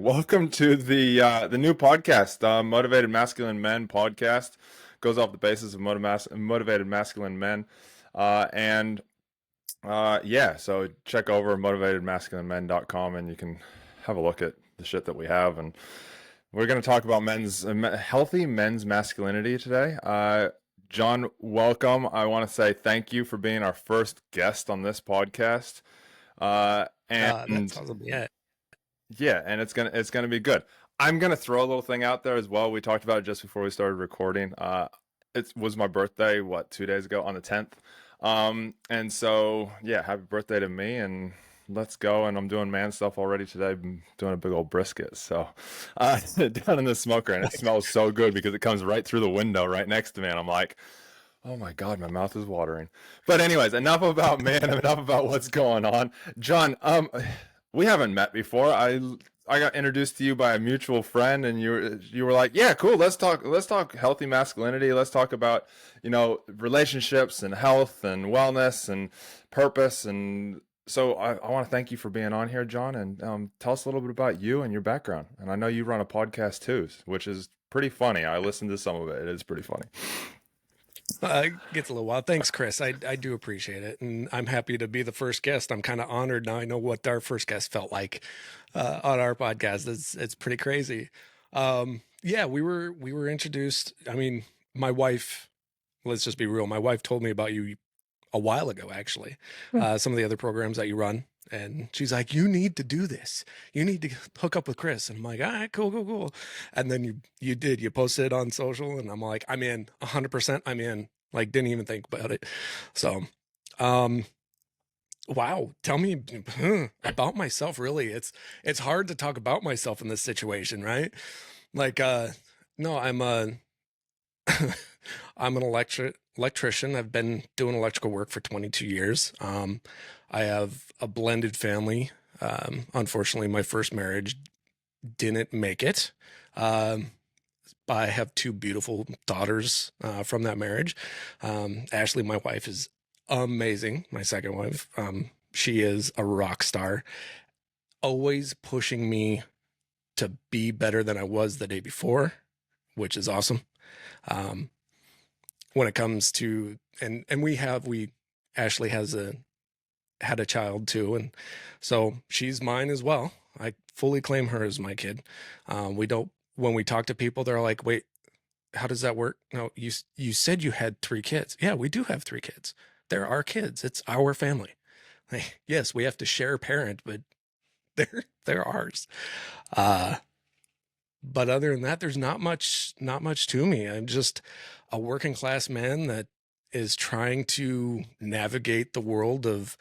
Welcome to the new podcast, Motivated Masculine Men podcast. Goes off the basis of motivated masculine men, and yeah. So check over motivatedmasculinemen.com, and you can have a look at the shit that we have. And we're going to talk about healthy men's masculinity today. John, welcome. I want to say thank you for being our first guest on this podcast. That's And awesome. Yeah. Yeah, and it's gonna be good. I'm gonna throw a little thing out there as well. We talked about it just before we started recording. It was my birthday, 2 days ago on the 10th. And so yeah, happy birthday to me, and let's go. And I'm doing man stuff already today. I'm doing a big old brisket. So down in the smoker, and it smells so good because it comes right through the window right next to me, and I'm like, oh my God, my mouth is watering. But anyways, enough about man, enough about what's going on. John, we haven't met before. I got introduced to you by a mutual friend, and you were like, yeah, cool, let's talk healthy masculinity. Let's talk about, relationships and health and wellness and purpose. And so I want to thank you for being on here, John, and tell us a little bit about you and your background. And I know you run a podcast too, which is pretty funny. I listened to some of it. It is pretty funny. It gets a little wild. Thanks, Chris. I do appreciate it. And I'm happy to be the first guest. I'm kind of honored now. I know what our first guest felt like on our podcast. It's pretty crazy. Yeah, we were introduced. I mean, my wife, let's just be real. My wife told me about you a while ago, actually, some of the other programs that you run. And she's like, you need to do this. You need to hook up with Chris. And I'm like, all right, cool, cool, cool. And then you posted it on social, and I'm like, I'm in 100%. I'm in, like, didn't even think about it. So, um, wow. Tell me about myself. Really. It's hard to talk about myself in this situation, right? Like, no, I'm an electrician. I've been doing electrical work for 22 years. I have a blended family. Unfortunately, my first marriage didn't make it. Um, I have two beautiful daughters from that marriage. Ashley, my wife, is amazing. My second wife, she is a rock star, always pushing me to be better than I was the day before, which is awesome. Um, when it comes to and we Ashley had a child too, and so she's mine as well. I fully claim her as my kid. We don't When we talk to people, they're like, wait, how does that work? No, you said you had three kids. Yeah, we do have three kids. They're our kids. It's our family. Like, yes, we have to share a parent, but they're ours. uh but other than that, there's not much to me. I'm just a working class man that is trying to navigate the world of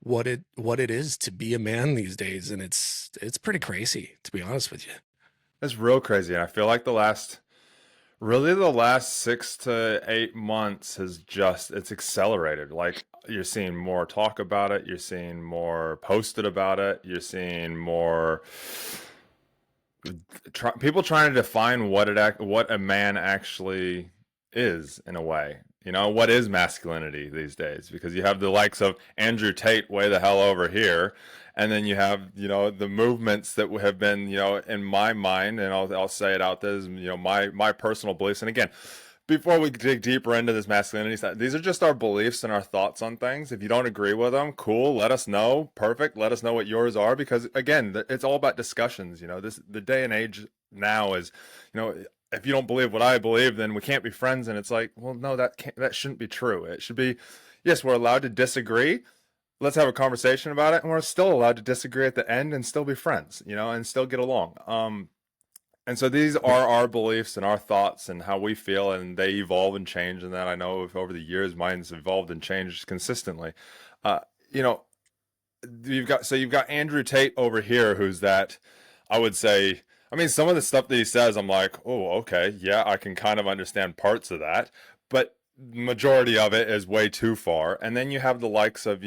what it is to be a man these days, and it's pretty crazy, to be honest with you. It's real crazy. And I feel like the last 6 to 8 months it's accelerated. Like, you're seeing more talk about it, you're seeing more posted about it, you're seeing more people trying to define what a man actually is, in a way. What is masculinity these days? Because you have the likes of Andrew Tate way the hell over here, and then you have the movements that have been in my mind, and I'll say it out there, is, my personal beliefs. And again, before we dig deeper into this masculinity stuff, these are just our beliefs and our thoughts on things. If you don't agree with them, cool, let us know. Perfect. Let us know what yours are, because again, it's all about discussions. The day and age now is, if you don't believe what I believe, then we can't be friends. And it's like, well, no, that shouldn't be true. It should be, yes, we're allowed to disagree. Let's have a conversation about it, and we're still allowed to disagree at the end and still be friends, and still get along. And so these are our beliefs and our thoughts and how we feel, and they evolve and change. And that, I know, if over the years, mine's evolved and changed consistently. Uh, you know, you've got Andrew Tate over here, who's that, I would say. I mean, some of the stuff that he says, I'm like, oh, okay, yeah, I can kind of understand parts of that, but majority of it is way too far. And then you have the likes of,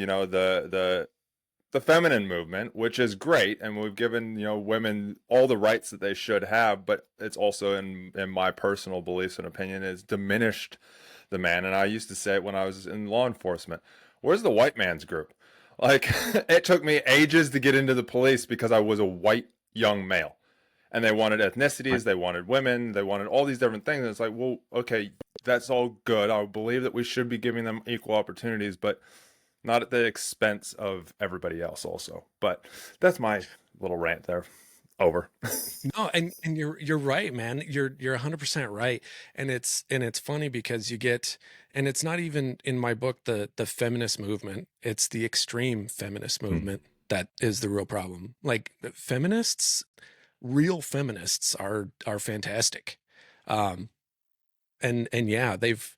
the feminine movement, which is great, and we've given women all the rights that they should have, but it's also, in my personal beliefs and opinion, is diminished the man. And I used to say it when I was in law enforcement: where's the white man's group? Like, it took me ages to get into the police because I was a white young male. and they wanted ethnicities, they wanted women, they wanted all these different things. And it's like, well, okay, that's all good. I believe that we should be giving them equal opportunities, but not at the expense of everybody else also. But that's my little rant there. Over. No, and you're right, man. You're 100% right. And it's funny because you get, and it's not even in my book the feminist movement. It's the extreme feminist Hmm. movement that is the real problem. Like feminists, real feminists are fantastic. Um and yeah, they've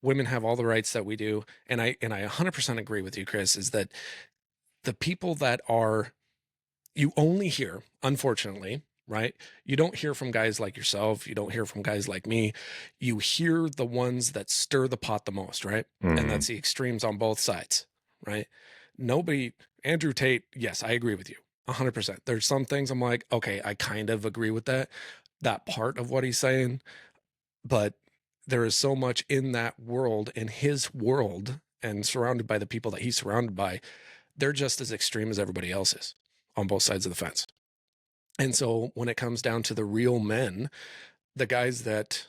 women have all the rights that we do. And I 100% agree with you, Chris, is that the people that are, you only hear, unfortunately, right? You don't hear from guys like yourself. You don't hear from guys like me. You hear the ones that stir the pot the most, right? And Hmm. that's the extremes on both sides, right? Nobody, Andrew Tate, yes, I agree with you 100%. There's some things I'm like, okay, I kind of agree with that part of what he's saying, but there is so much in that world, in his world, and surrounded by the people that he's surrounded by, they're just as extreme as everybody else is on both sides of the fence. And so when it comes down to the real men, the guys that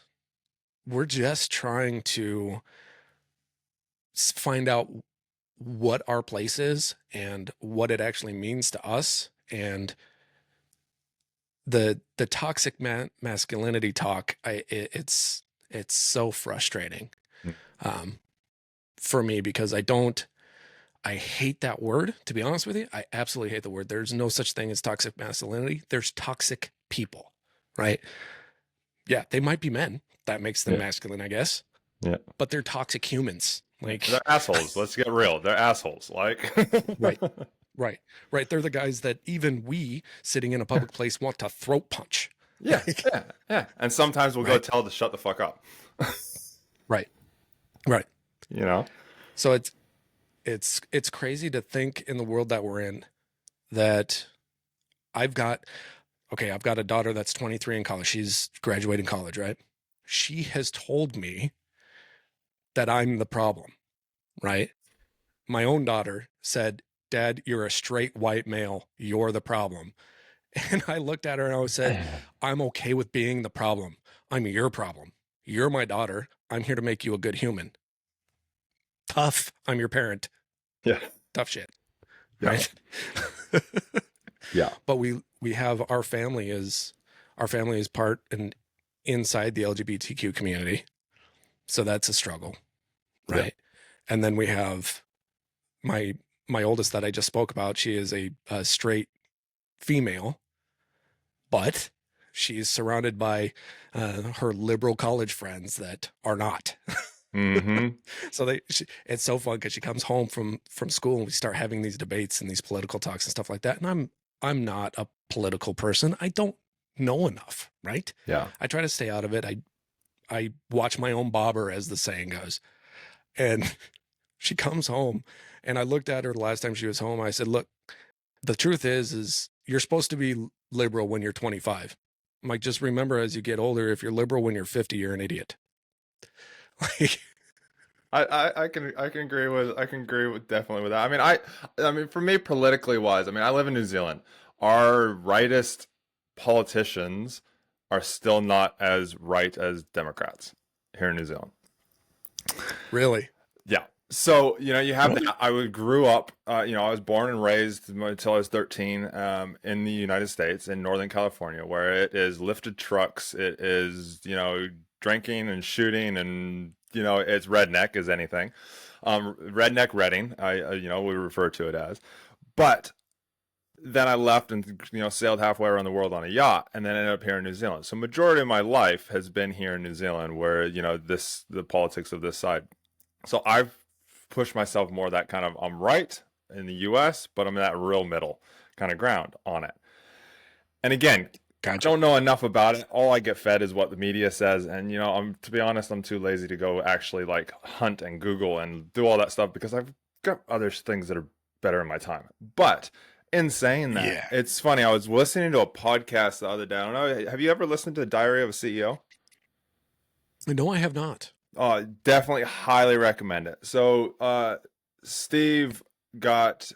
we're just trying to find out what our place is and what it actually means to us, and the toxic masculinity talk, it's so frustrating um, for me, because I hate that word, to be honest with you. I absolutely hate the word. There's no such thing as toxic masculinity. There's toxic people, right? Yeah, they might be men. That makes them Yeah. masculine, I guess. Yeah. But they're toxic humans. They're Like, assholes. Let's get real. They're assholes. Like, right, right, right. They're the guys that even we sitting in a public place want to throat punch. yeah, Like, yeah, yeah. And sometimes we'll go right, tell to shut the fuck up. right, right. You know? So it's crazy to think in the world that we're in that I've got, okay, I've got a daughter that's 23 in college. She's graduating college, right? She has told me that I'm the problem, right? My own daughter said, Dad, you're a straight white male. You're the problem. And I looked at her and I said, I'm okay with being the problem. I'm your problem. You're my daughter. I'm here to make you a good human. Tough. I'm your parent. Yeah. Tough shit. Yeah. Right. Yeah. But we have our family is part and inside the LGBTQ community. So that's a struggle. Yeah. Right. And then we have my my oldest that I just spoke about. She is a straight female, but she's surrounded by her liberal college friends that are not. Mm-hmm. So it's so fun because she comes home from school and we start having these debates and these political talks and stuff like that. And I'm not a political person. I don't know enough, right? Yeah. I try to stay out of it. I watch my own bobber, as the saying goes. And she comes home, and I looked at her the last time she was home. I said, look, the truth is you're supposed to be liberal when you're 25. I'm like, just remember, as you get older, if you're liberal when you're 50, you're an idiot. Like, I can agree with definitely with that. I mean for me politically wise, I mean I live in New Zealand. Our rightist politicians are still not as right as Democrats here in New Zealand. really? Yeah. So, you know, you have that. Grew up, you know, I was born and raised until I was 13 in the United States, in Northern California, where it is lifted trucks. It is, you know, drinking and shooting and, you know, it's redneck as anything. Redneck Redding, you know, we refer to it as. But then I left and, you know, sailed halfway around the world on a yacht and then ended up here in New Zealand. So majority of my life has been here in New Zealand where, you know, the politics of this side. So I've pushed myself more that kind of I'm right in the US, but I'm in that real middle kind of ground on it. And again, I Gotcha. don't know enough about it. All I get fed is what the media says, and you know, I'm to be honest, I'm too lazy to go actually like hunt and Google and do all that stuff because I've got other things that are better in my time. But in saying that, Yeah. it's funny. I was listening to a podcast the other day. I don't know. Have you ever listened to Diary of a CEO? No, I have not. Definitely highly recommend it. So, Steve got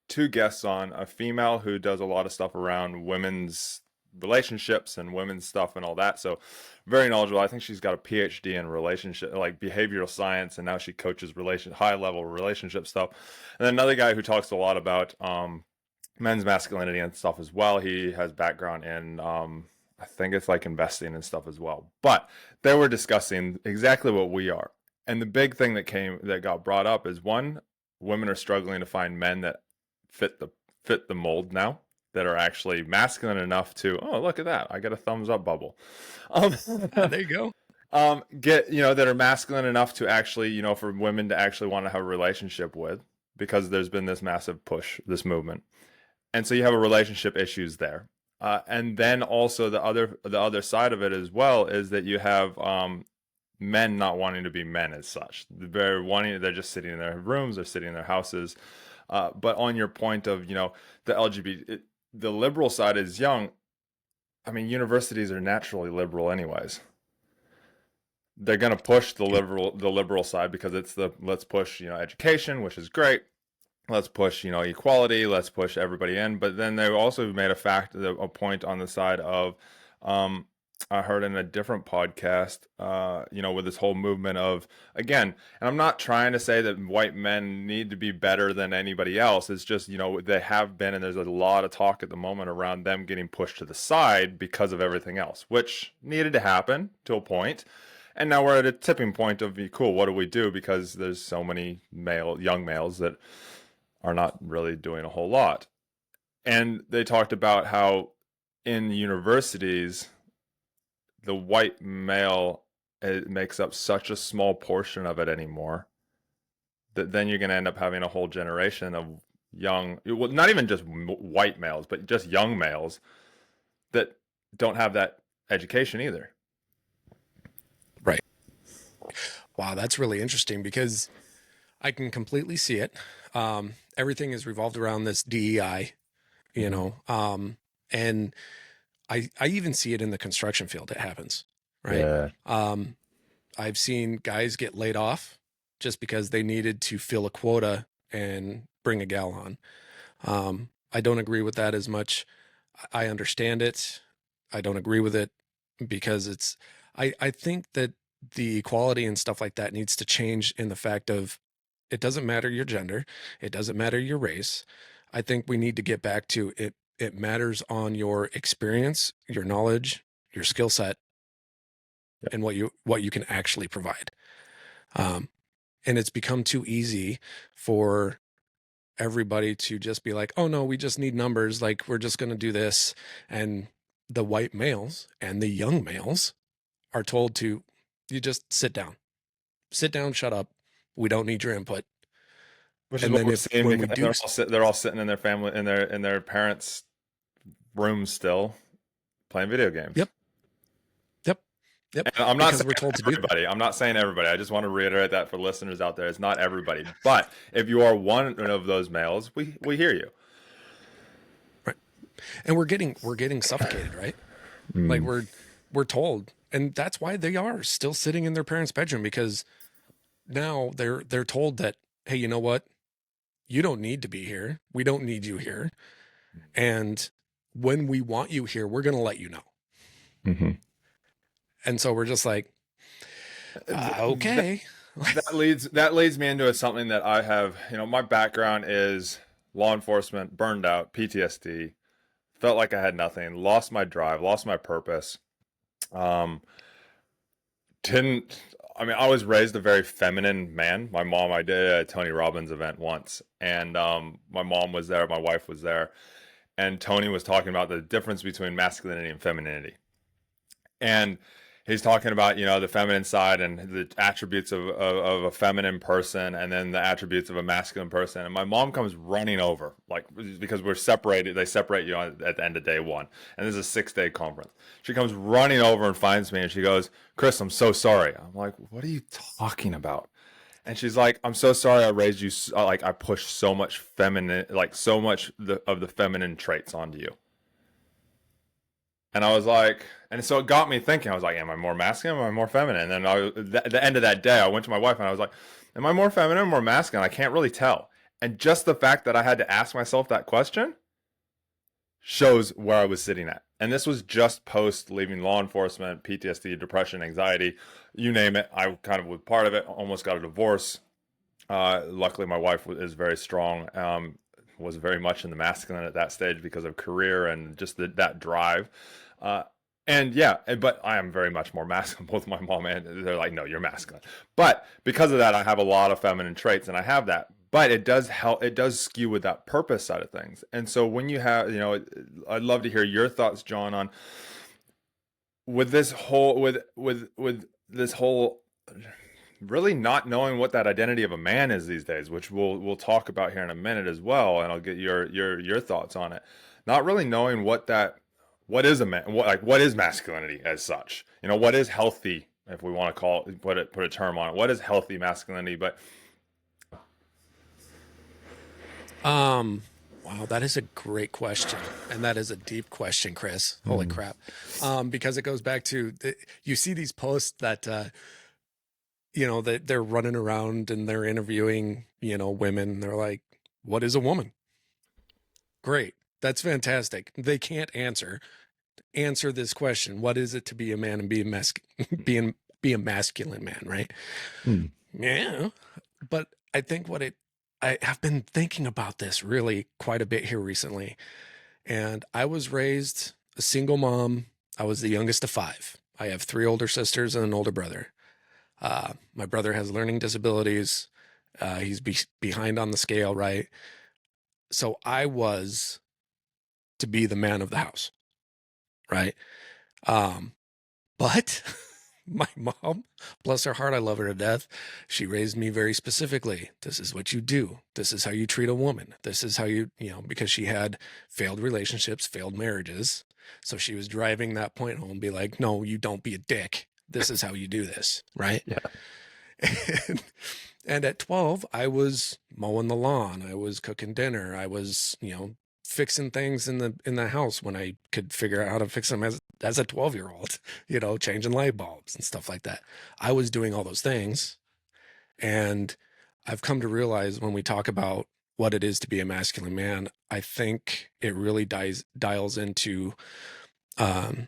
two guests on, a female who does a lot of stuff around women's relationships and women's stuff and all that. So very knowledgeable. I think she's got a PhD in relationship, like behavioral science, and now she coaches high level relationship stuff. And then another guy who talks a lot about men's masculinity and stuff as well. He has background in I think it's like investing and stuff as well. But they were discussing exactly what we are. And the big thing that got brought up is, one, women are struggling to find men that fit the mold now, that are actually masculine enough to, oh, look at that, I get a thumbs up bubble. Um, There you go. that are masculine enough to actually, for women to actually want to have a relationship with, because there's been this massive push, this movement. And so you have a relationship issues there. And then also the other side of it as well is that you have men not wanting to be men as such. They're just sitting in their rooms, they're sitting in their houses. But on your point of, the LGBT, the liberal side is young. I mean, universities are naturally liberal anyways. They're going to push the liberal side because it's let's push, education, which is great. Let's push, equality. Let's push everybody in. But then they also made a point on the side of, I heard in a different podcast, with this whole movement of, again, and I'm not trying to say that white men need to be better than anybody else. It's just, they have been, and there's a lot of talk at the moment around them getting pushed to the side because of everything else, which needed to happen to a point. And now we're at a tipping point of, cool, what do we do? Because there's so many young males that are not really doing a whole lot. And they talked about how in universities, the white male, it makes up such a small portion of it anymore, that then you're going to end up having a whole generation of young, well, not even just white males, but just young males that don't have that education either. Right. Wow, that's really interesting because I can completely see it. Everything is revolved around this DEI, and I even see it in the construction field. It happens, right? Yeah. I've seen guys get laid off just because they needed to fill a quota and bring a gal on. I don't agree with that as much. I understand it. I don't agree with it because I think that the equality and stuff like that needs to change in the fact of, it doesn't matter your gender. It doesn't matter your race. I think we need to get back to it. It matters on your experience, your knowledge, your skill set, and what you can actually provide. And it's become too easy for everybody to just be like, oh no, we just need numbers. Like, we're just going to do this. And the white males and the young males are told to, you just sit down, shut up. We don't need your input. Which is And what then we're seeing, when we because do, they're all sitting in their family, in their parents' rooms still, playing video games. yep, yep. And I'm not Because saying we're told to do that. everybody. I'm not saying everybody. I just want to reiterate that for listeners out there. It's not everybody. But if you are one of those males, we hear you. Right. And we're getting suffocated, right? Like we're told, and that's why they are still sitting in their parents' bedroom, because now they're told that, hey, you know what? You don't need to be here. We don't need you here. And when we want you here, we're going to let you know. Mm-hmm. And so we're just like, okay. That leads me into something that I have. My background is law enforcement, burned out, PTSD, felt like I had nothing, lost my drive, lost my purpose. Didn't. I mean, I was raised a very feminine man. My mom, I did a Tony Robbins event once, and my mom was there, my wife was there, and Tony was talking about the difference between masculinity and femininity. And he's talking about, the feminine side and the attributes of a feminine person, and then the attributes of a masculine person. And my mom comes running over, like, because we're separated. They separate you at the end of day one. And this is a 6-day conference. She comes running over and finds me, and she goes, "Chris, I'm so sorry." I'm like, "What are you talking about?" And she's like, "I'm so sorry I raised you, like, I pushed so much feminine, like, so much of the feminine traits onto you." And I was like, and so it got me thinking. I was like, am I more masculine? Am I more feminine? And then at the end of that day, I went to my wife and I was like, am I more feminine or more masculine? I can't really tell. And just the fact that I had to ask myself that question shows where I was sitting at. And this was just post leaving law enforcement, PTSD, depression, anxiety, you name it. I kind of was part of it, almost got a divorce. Luckily, my wife is very strong, was very much in the masculine at that stage because of career and just that drive. Uh, and yeah, but I am very much more masculine. Both my mom and they're like, no, you're masculine. But because of that, I have a lot of feminine traits, and I have that. But it does help. It does skew with that purpose side of things. And so when you have, I'd love to hear your thoughts, John, on with this whole with this whole really not knowing what that identity of a man is these days, which we'll talk about here in a minute as well, and I'll get your thoughts on it. Not really knowing what is a man, what is masculinity as such. What is healthy, if we want to put a term on it. What is healthy masculinity? But Wow, that is a great question. And that is a deep question, Chris. Holy crap. Because it goes back to, you see these posts that, that they're running around and they're interviewing, women. They're like, what is a woman? Great. That's fantastic. They can't answer this question. What is it to be a man and be a masculine man, right? Yeah. But I think I have been thinking about this really quite a bit here recently. And I was raised a single mom. I was the youngest of 5. I have 3 older sisters and an older brother. My brother has learning disabilities. He's behind on the scale, right? So I was to be the man of the house, right? But my mom, bless her heart, I love her to death. She raised me very specifically. This is what you do. This is how you treat a woman. This is how because she had failed relationships, failed marriages. So she was driving that point home, be like, no, you don't be a dick. This is how you do this, right? yeah, And at 12, I was mowing the lawn. I was cooking dinner. I was, fixing things in the house when I could figure out how to fix them as a 12-year-old, changing light bulbs and stuff like that. I was doing all those things. And I've come to realize when we talk about what it is to be a masculine man, I think it really dials into a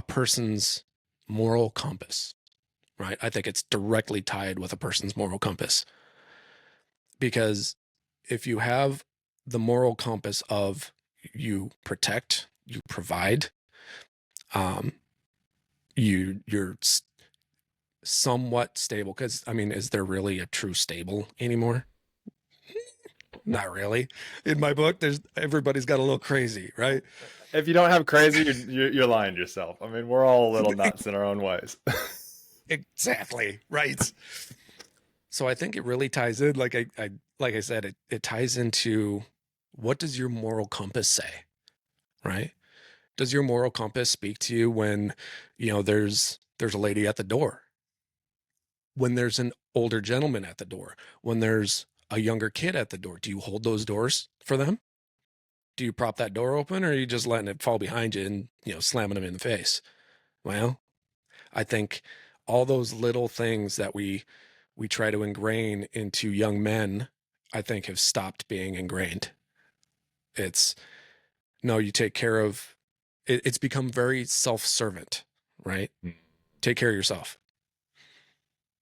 person's moral compass, right? I think it's directly tied with a person's moral compass. Because if you have the moral compass of you protect, you provide, you're somewhat stable. Because is there really a true stable anymore? Not really. In my book, everybody's got a little crazy, right? if you don't have crazy, you're lying to yourself. We're all a little nuts in our own ways. Exactly, right. So I think it really ties in, like I said, it ties into, what does your moral compass say, right? Does your moral compass speak to you when, there's a lady at the door, when there's an older gentleman at the door, when there's a younger kid at the door? Do you hold those doors for them? Do you prop that door open, or are you just letting it fall behind you and, slamming them in the face? Well, I think all those little things that we try to ingrain into young men, I think have stopped being ingrained. It's, no, you take care of it. It's become very self-servant, right? Take care of yourself.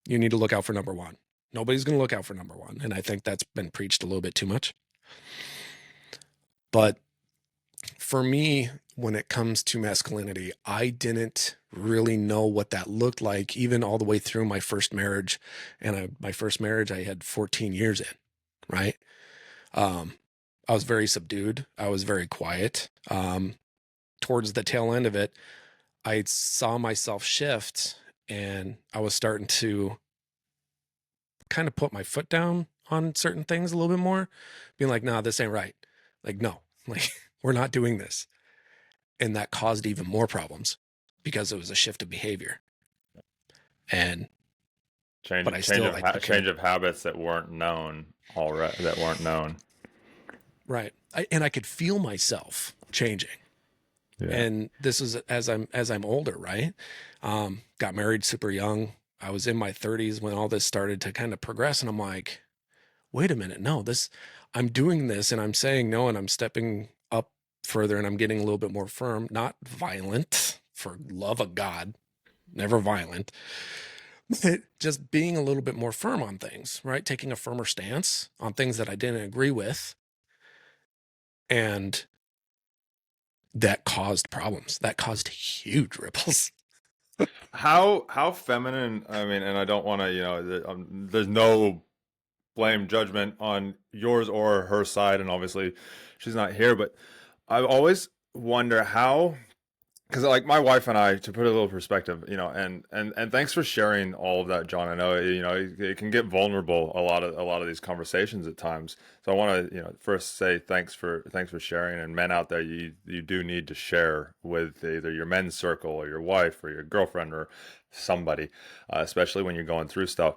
You need to look out for number one. Nobody's going to look out for number one. And I think that's been preached a little bit too much. But for me, when it comes to masculinity, I didn't really know what that looked like, even all the way through my first marriage. And my first marriage, I had 14 years in, right? I was very subdued. I was very quiet. Towards the tail end of it, I saw myself shift, and I was starting to kind of put my foot down on certain things a little bit more, being like, nah, this ain't right. Like, no, like, we're not doing this. And that caused even more problems because it was a shift of behavior. And change but I change still, of change of habits that weren't known already. That weren't known. Right. And I could feel myself changing. Yeah. And this is as I'm older, right? Got married super young. I was in my 30s when all this started to kind of progress, and I'm like, wait a minute, no, I'm doing this, and I'm saying no, and I'm stepping up further and I'm getting a little bit more firm, not violent, for love of God, never violent, but just being a little bit more firm on things, right? Taking a firmer stance on things that I didn't agree with. And that caused problems. That caused huge ripples. How feminine? I mean, and I don't want to, there's no blame judgment on yours or her side, and obviously she's not here, but I always wonder how, because like my wife and I, to put a little perspective, and thanks for sharing all of that, John. I know it can get vulnerable, a lot of these conversations at times. So I want to first say thanks for sharing. And men out there, you do need to share with either your men's circle or your wife or your girlfriend or somebody, especially when you're going through stuff.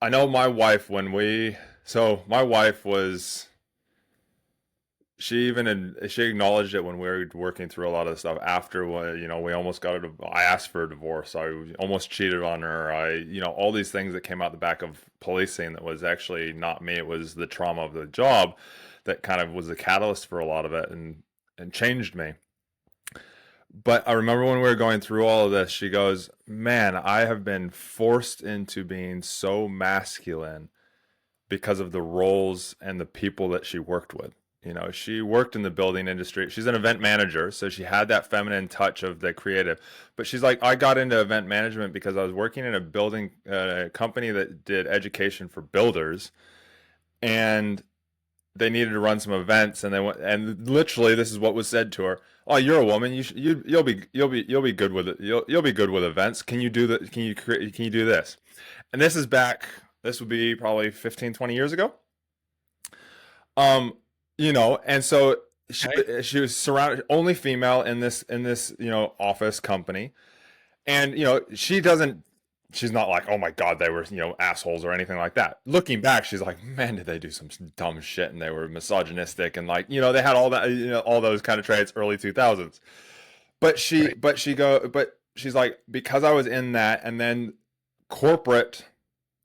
I know my wife my wife was she acknowledged it when we were working through a lot of the stuff after we almost I asked for a divorce. I almost cheated on her. All these things that came out the back of policing that was actually not me. It was the trauma of the job that kind of was the catalyst for a lot of it and changed me. But I remember when we were going through all of this, she goes, "Man, I have been forced into being so masculine because of the roles and the people that she worked with." She worked in the building industry. She's an event manager, so she had that feminine touch of the creative. But she's like, I got into event management because I was working in a building company that did education for builders, and they needed to run some events, and they went, and literally this is what was said to her: "Oh, you're a woman. You'll be good with it. You'll be good with events. Can you do that? Can you do this?" And this is back. This would be probably 15, 20 years ago. Um, and so Okay. she was surrounded only female in this office company, and she's not like, oh my god, they were assholes or anything like that. Looking back, she's like, man, did they do some dumb shit, and they were misogynistic, and like they had all that, all those kind of traits, early 2000s. Right. But she's like, because I was in that, and then corporate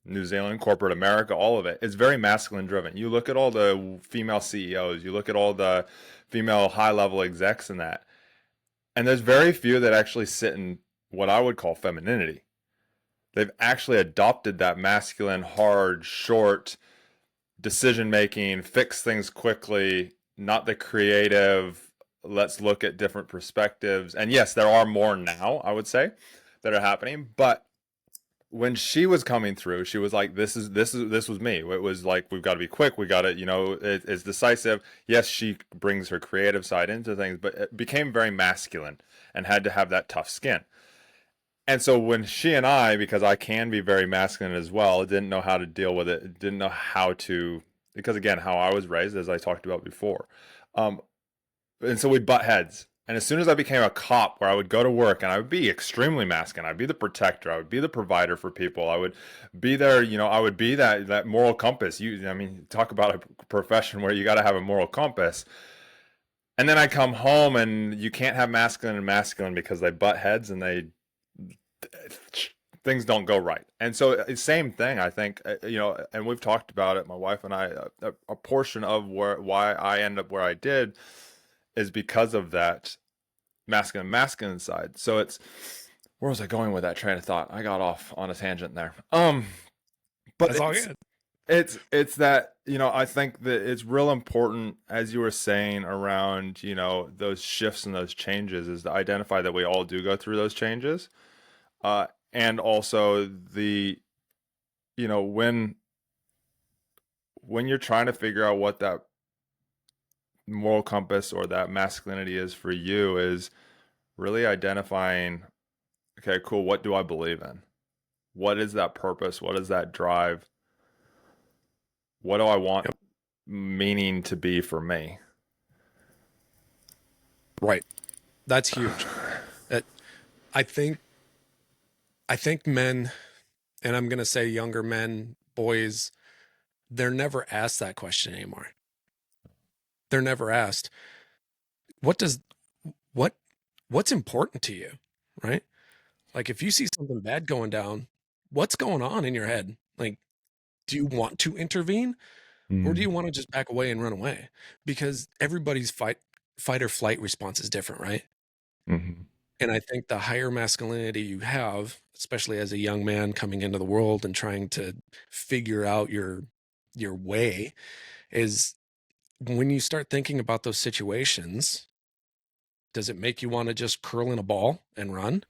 New Zealand, corporate America, all of it is very masculine driven. You look at all the female CEOs, you look at all the female high level execs in that, and there's very few that actually sit in what I would call femininity. They've actually adopted that masculine, hard, short decision making, fix things quickly, not the creative. Let's look at different perspectives. And yes, there are more now, I would say, that are happening, but when she was coming through, she was like, this was me. It was like, we've got to be quick. We got to, it's decisive. Yes, she brings her creative side into things, but it became very masculine and had to have that tough skin. And so when she and I, because I can be very masculine as well, didn't know how to deal with it, didn't know how to, because again, how I was raised, as I talked about before. Um, and so we butt heads. And as soon as I became a cop, where I would go to work and I would be extremely masculine, I'd be the protector, I would be the provider for people, I would be there, I would be that moral compass. I mean, talk about a profession where you got to have a moral compass. And then I come home and you can't have masculine and masculine because they butt heads and things don't go right. And so same thing, I think, and we've talked about it, my wife and I, a portion of why I end up where I did is because of that masculine side. So where was I going with that train of thought? I got off on a tangent there. But That's all good. it's that, I think that it's real important, as you were saying, around, those shifts and those changes, is to identify that we all do go through those changes. And also when you're trying to figure out what that moral compass or that masculinity is for you, is really identifying, okay, cool, what do I believe in? What is that purpose? What is that drive? What do I want Yep. meaning to be for me? Right. That's huge. That I think I think men, and I'm gonna say younger men, boys, they're never asked that question anymore. They're never asked, what does what what's important to you? Right? Like if you see something bad going down, what's going on in your head? Like, do you want to intervene? Or do Mm. you want to just back away and run away? Because everybody's fight or flight response is different, right? Mhm. And I think the higher masculinity you have, especially as a young man coming into the world and trying to figure out your way, is when you start thinking about those situations, does it make you want to just curl in a ball and run?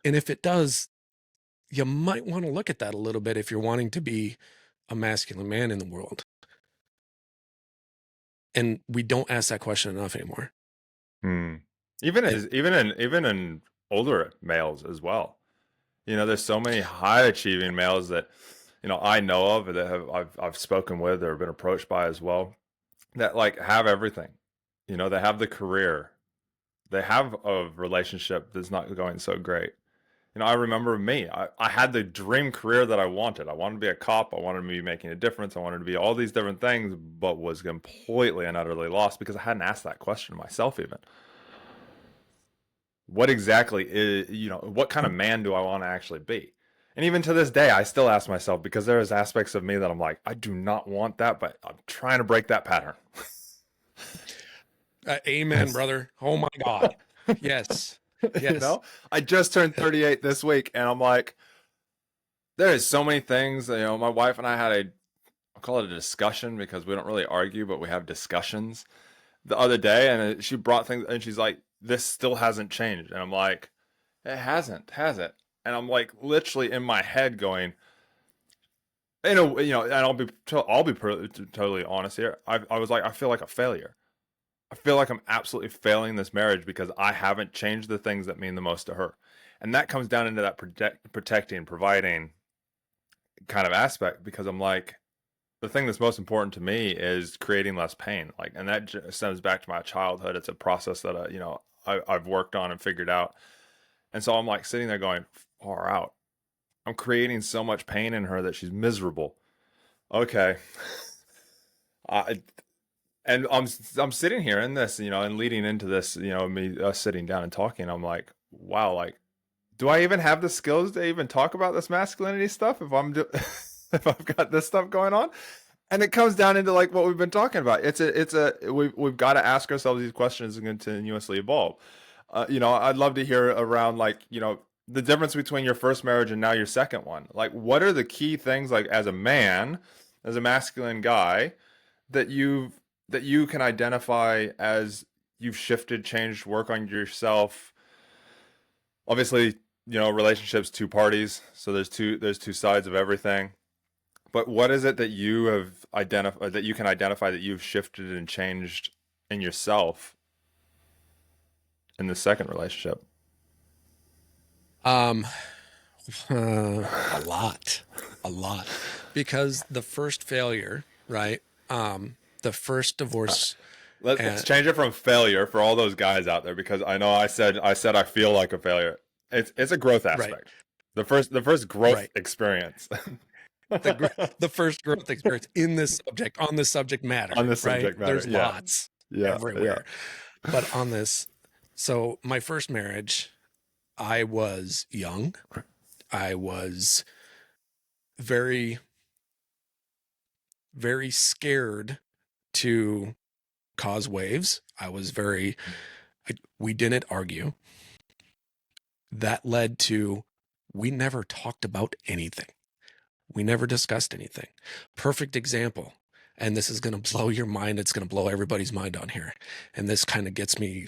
And if it does, you might want to look at that a little bit if you're wanting to be a masculine man in the world. And we don't ask that question enough anymore. Mm. Even And as even in older males as well. There's so many high achieving males that I know of that I've spoken with or been approached by as well that like have everything. They have the career, they have a relationship that's not going so great. I remember me. I had the dream career that I wanted. I wanted to be a cop. I wanted to be making a difference. I wanted to be all these different things, but was completely and utterly lost because I hadn't asked that question myself even. What exactly is, what kind of man do I want to actually be? And even to this day, I still ask myself because there's aspects of me that I'm like, I do not want that, but I'm trying to break that pattern. amen, brother. Oh my God. Yes. you Yes. know, I just turned 38 this week, and I'm like, there is so many things. My wife and I had I'll call it a discussion because we don't really argue, but we have discussions the other day, and she brought things, and she's like, this still hasn't changed. And I'm like, it hasn't, has it? And I'm like literally in my head going, and I'll be totally honest here. I was like, I feel like a failure. I feel like I'm absolutely failing this marriage because I haven't changed the things that mean the most to her, and that comes down into that protecting, providing kind of aspect. Because I'm like, the thing that's most important to me is creating less pain. Like, and that just stems back to my childhood. It's a process that I've worked on and figured out. And so I'm like sitting there going, far out. I'm creating so much pain in her that she's miserable. Okay. I and I'm sitting here in this, and leading into this, me us sitting down and talking. I'm like, wow, like, do I even have the skills to even talk about this masculinity stuff if if I've got this stuff going on? And it comes down into like what we've been talking about. We've got to ask ourselves these questions and continuously evolve. I'd love to hear around like, the difference between your first marriage and now your second one. Like, what are the key things, like, as a man, as a masculine guy, that you can identify as you've shifted, changed, work on yourself? Obviously, relationships, two parties, so there's two sides of everything. But what is it that you have identified, that you can identify, that you've shifted and changed in yourself in the second relationship? Um, a lot, a lot, because the first failure, right? The first divorce, Let's and change it from failure for all those guys out there, because I know I said I feel like a failure. It's a growth right, aspect. The first growth right. experience The first growth experience in this subject on this subject on matter, this right? subject matter. There's Yeah, lots yeah, yeah. everywhere, but on this, so my first marriage, I was young. I was very, very scared to cause waves. We didn't argue. That led to, we never talked about anything. We never discussed anything. Perfect example. And this is going to blow your mind. It's going to blow everybody's mind on here. And this kind of gets me,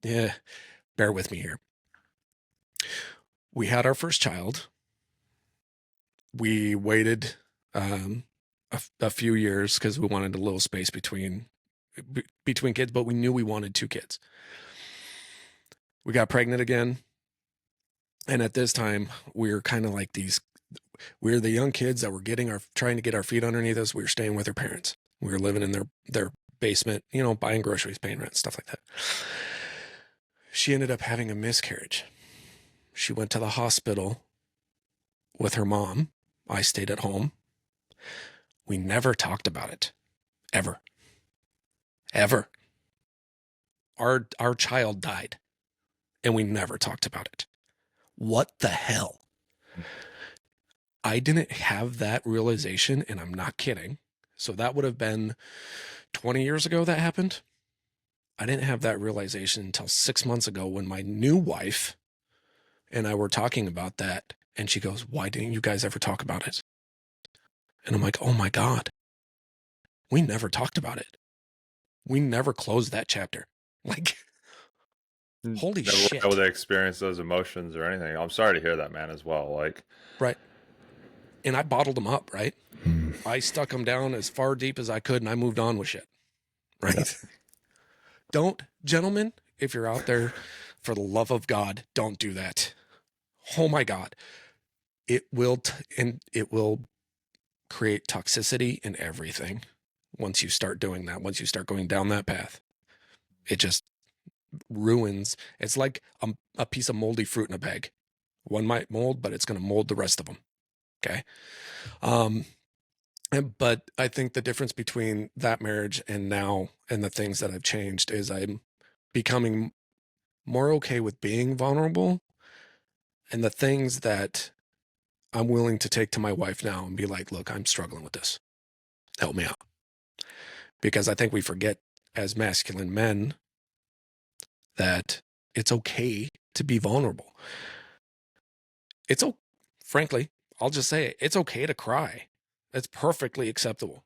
yeah, bear with me here. We had our first child. We waited a few years because we wanted a little space between kids, but we knew we wanted two kids. We got pregnant again. And at this time, we were kind of like we were the young kids that were trying to get our feet underneath us. We were staying with our parents. We were living in their basement, buying groceries, paying rent, stuff like that. She ended up having a miscarriage. She went to the hospital with her mom. I stayed at home. We never talked about it. Ever. Ever. Our child died and we never talked about it. What the hell? I didn't have that realization, and I'm not kidding. So that would have been 20 years ago that happened. I didn't have that realization until 6 months ago when my new wife and I were talking about that. And she goes, "Why didn't you guys ever talk about it?" And I'm like, "Oh my God, we never talked about it. We never closed that chapter." Like, holy Never were able shit. to experience those emotions or anything. I'm sorry to hear that, man, as well. Like, Right. And I bottled them up, right? hmm. I stuck them down as far deep as I could and I moved on with shit, Yeah. right? Don't, gentlemen, if you're out there, for the love of God, don't do that. Oh my God. It will, and it will create toxicity in everything once you start doing that, once you start going down that path. It just ruins. It's like a piece of moldy fruit in a bag. One might mold, but it's going to mold the rest of them. Okay. Um, but I think the difference between that marriage and now and the things that I've changed is I'm becoming more okay with being vulnerable, and the things that I'm willing to take to my wife now and be like, "Look, I'm struggling with this. Help me out." Because I think we forget as masculine men that it's okay to be vulnerable. It's frankly, I'll just say it, it's okay to cry. It's perfectly acceptable,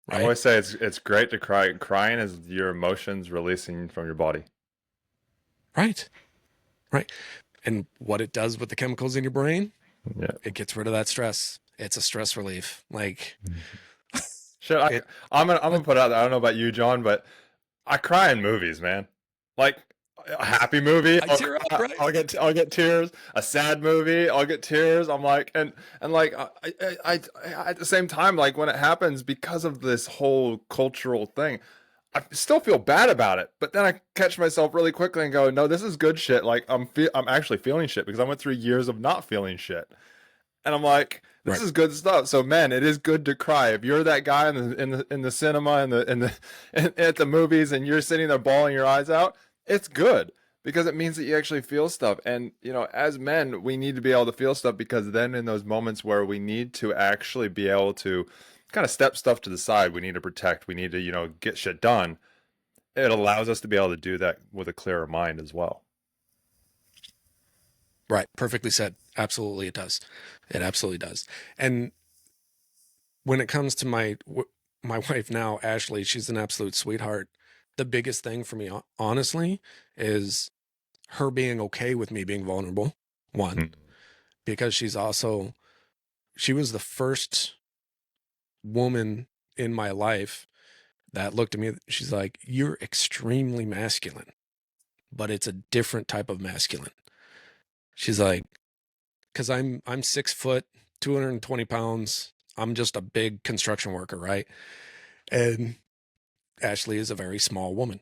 I right? always say it's great to cry. Crying is your emotions releasing from your body. Right. Right. And what it does with the chemicals in your brain, Yeah. it gets rid of that stress. It's a stress relief. Like Shit, it, I'm gonna but put out there. I don't know about you, John, but I cry in movies, man. Like a happy movie, I I'll tear up, cry. right? I'll get tears. A sad movie, I'll get tears. I'm like, and like at the same time, like when it happens because of this whole cultural thing, I still feel bad about it. But then I catch myself really quickly and go, no, this is good shit. Like I'm actually feeling shit because I went through years of not feeling shit. And I'm like, this Right. is good stuff. So, man, it is good to cry. If you're that guy in the cinema at the movies and you're sitting there bawling your eyes out, it's good because it means that you actually feel stuff. And as men, we need to be able to feel stuff because then in those moments where we need to actually be able to kind of step stuff to the side, we need to protect, we need to get shit done. It allows us to be able to do that with a clearer mind as well. Right. Perfectly said. Absolutely, it does. It absolutely does. And when it comes to my wife now, Ashley, she's an absolute sweetheart. The biggest thing for me, honestly, is her being okay with me being vulnerable. One, Mm. because she was the first woman in my life that looked at me. She's like, "You're extremely masculine, but it's a different type of masculine." She's like, "Because I'm 6 foot, 220 pounds. I'm just a big construction worker, right?" And Ashley is a very small woman.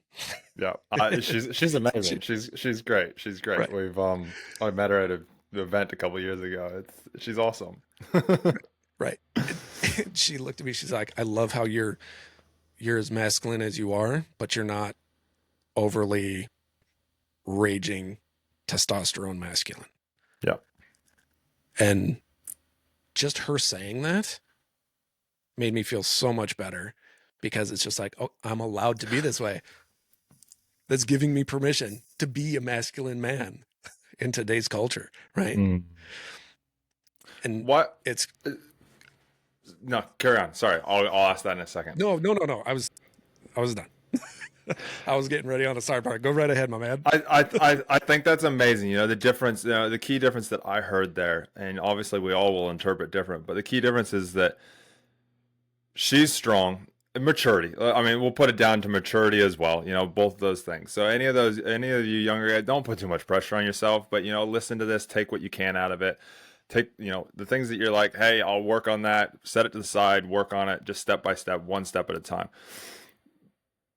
Yeah, she's amazing. She, She's great. She's great. right, We've I met her at an event a couple years ago. She's awesome. right. And she looked at me. She's like, "I love how you're as masculine as you are, but you're not overly raging testosterone masculine." Yeah. And just her saying that made me feel so much better because it's just like, "Oh, I'm allowed to be this way." That's giving me permission to be a masculine man in today's culture, right? Mm. And What? it's uh, No, carry on. Sorry, I'll ask that in a second. no. I was done. I was getting ready on a side part. Go right ahead, my man. I think that's amazing. The difference, the key difference that I heard there, and obviously we all will interpret different, but the key difference is that she's strong. Maturity. I mean, we'll put it down to maturity as well. Both of those things. So any of you younger guys, don't put too much pressure on yourself. But listen to this. Take what you can out of it. Take the things that you're like, hey, I'll work on that. Set it to the side. Work on it, just step by step, one step at a time.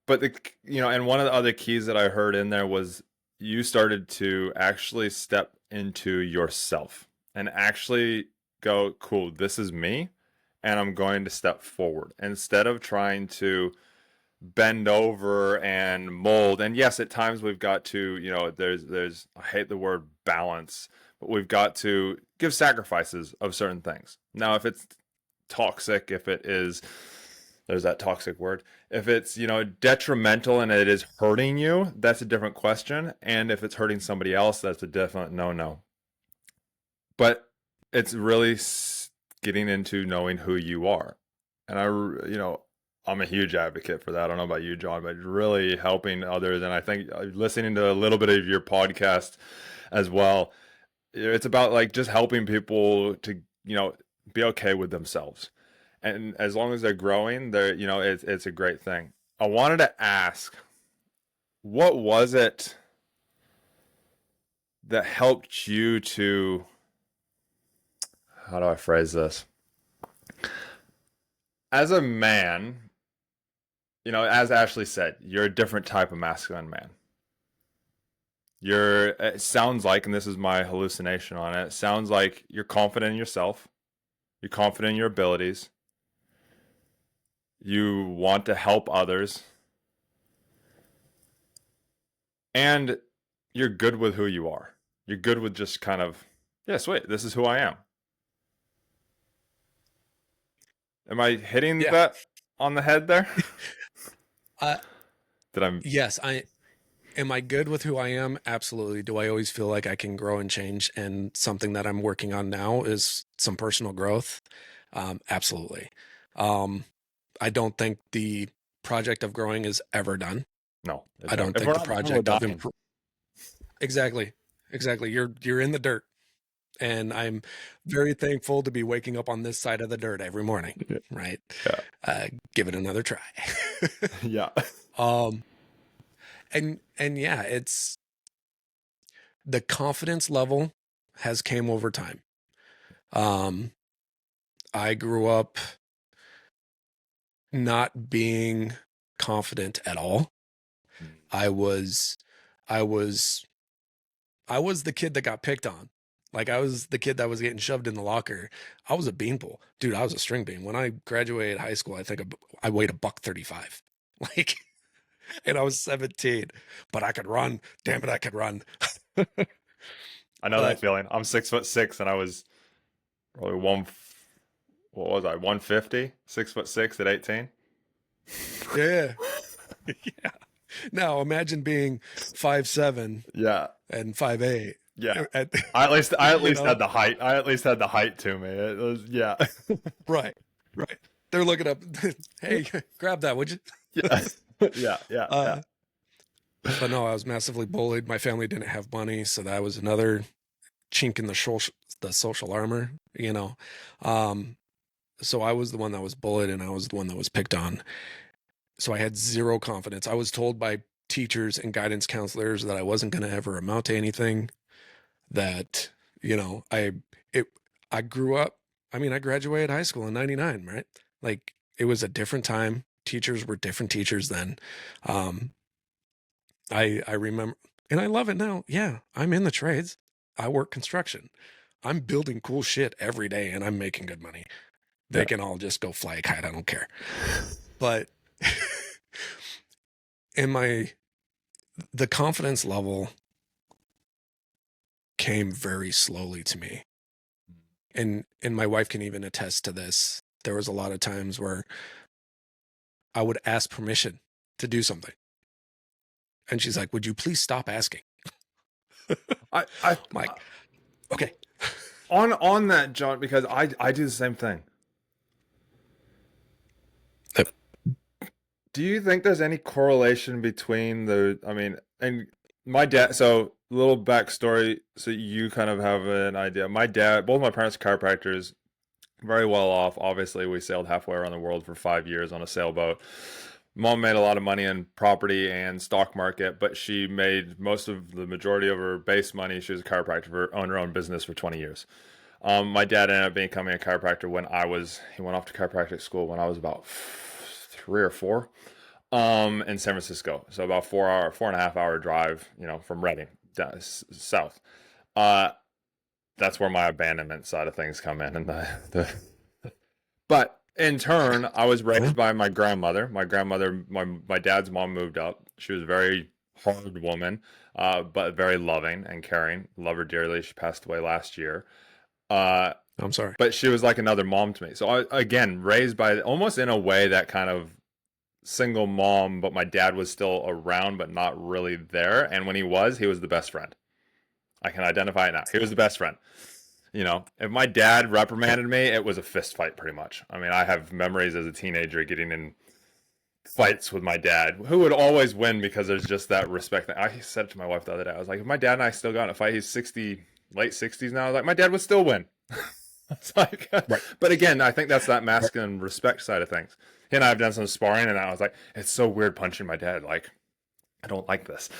But and one of the other keys that I heard in there was you started to actually step into yourself and actually go, cool, this is me, and I'm going to step forward instead of trying to bend over and mold. And yes, at times we've got to, there's I hate the word balance, but we've got to give sacrifices of certain things. Now, if it's toxic, if it is, there's that toxic word. If it's, detrimental and it is hurting you, that's a different question. And if it's hurting somebody else, that's a definite no. But it's really getting into knowing who you are. And I'm a huge advocate for that. I don't know about you, John, but really helping others. And I think listening to a little bit of your podcast as well, it's about like just helping people to, be okay with themselves. And as long as they're growing, it's a great thing. I wanted to ask, what was it that helped you to, how do I phrase this? As a man, as Ashley said, you're a different type of masculine man. It sounds like, and this is my hallucination on it, sounds like you're confident in yourself. You're confident in your abilities. You want to help others. And you're good with who you are. You're good with just kind of, yeah, sweet, this is who I am. Am I hitting Yeah. that on the head there? Uh, Did I? yes, am I good with who I am? Absolutely. Do I always feel like I can grow and change? And something that I'm working on now is some personal growth. Absolutely. I don't think the project of growing is ever done. No. I don't If we're think the not project of dying. Exactly. You're in the dirt. And I'm very thankful to be waking up on this side of the dirt every morning, right? Yeah. Give it another try. Yeah. Um, and yeah, it's the confidence level has came over time. I grew up not being confident at all. I was, I was, I was the kid that got picked on. Like I was the kid that was getting shoved in the locker. I was a beanpole, dude. I was a string bean. When I graduated high school, I think I weighed $135. Like, and I was 17, but I could run. Damn it, I could run. I know that But feeling. I'm 6'6" and I was probably what was I, 150? 6'6" at 18. yeah, yeah. Now imagine being 5'7" Yeah. and 5'8". Yeah. At, I at least had the height. I at least had the height to me. It was, yeah. right, right. They're looking up. Hey, grab that, would you? Yeah. Yeah. Yeah. Yeah. uh, but no, I was massively bullied. My family didn't have money, so that was another chink in the social armor. Um, so I was the one that was bullied, and I was the one that was picked on. So I had zero confidence. I was told by teachers and guidance counselors that I wasn't going to ever amount to anything. That it I grew up. I mean, I graduated high school in '99, right? Like it was a different time. Teachers were different teachers then. Um, I remember, and I love it now. Yeah, I'm in the trades. I work construction. I'm building cool shit every day, and I'm making good money. They Yeah. can all just go fly a kite. I don't care. But in the confidence level came very slowly to me. And my wife can even attest to this. There was a lot of times where I would ask permission to do something. And she's like, "Would you please stop asking?" I I'm like, okay. on that, John, because I do the same thing. Yep. Do you think there's any correlation between and my dad, so little backstory, so you kind of have an idea. My dad, both my parents are chiropractors, very well off. Obviously, we sailed halfway around the world for 5 years on a sailboat. Mom made a lot of money in property and stock market, but she made most of the majority of her base money. She was a chiropractor, owned her own business for 20 years. My dad ended up becoming a chiropractor he went off to chiropractic school when I was about 3 or 4, in San Francisco. So about 4.5 hour drive, from Reading down south. Uh, that's where my abandonment side of things come in. And but in turn, I was raised by my grandmother. My dad's mom moved up. She was a very hard woman, but very loving and caring. Love her dearly. She passed away last year. Uh, I'm sorry. but she was like another mom to me. So again, raised by almost in a way that kind of single mom, but my dad was still around, but not really there. And when he was the best friend. I can identify it now. He was the best friend. You know, if my dad reprimanded me, it was a fist fight pretty much. I mean, I have memories as a teenager getting in fights with my dad, who would always win because there's just that respect. I said it to my wife the other day. I was like, if my dad and I still got in a fight, he's 60, late 60s now. I was like, my dad would still win. It's like, Right. but again, I think that's that masculine respect side of things. He and I have done some sparring, and I was like, it's so weird punching my dad. Like, I don't like this.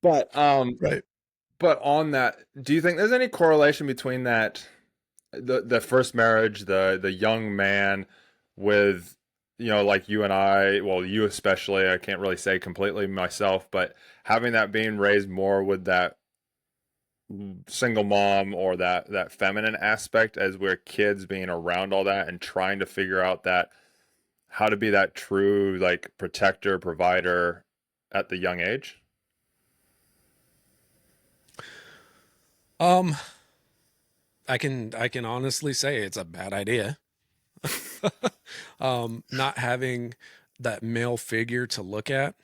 but Right. but on that, do you think there's any correlation between that the first marriage, the young man with, you know, like you and I, well, you especially, I can't really say completely myself, but having that being raised more with that single mom or that feminine aspect as we're kids being around all that and trying to figure out that how to be that true like protector, provider at the young age? Um, I can honestly say it's a bad idea. Not having that male figure to look at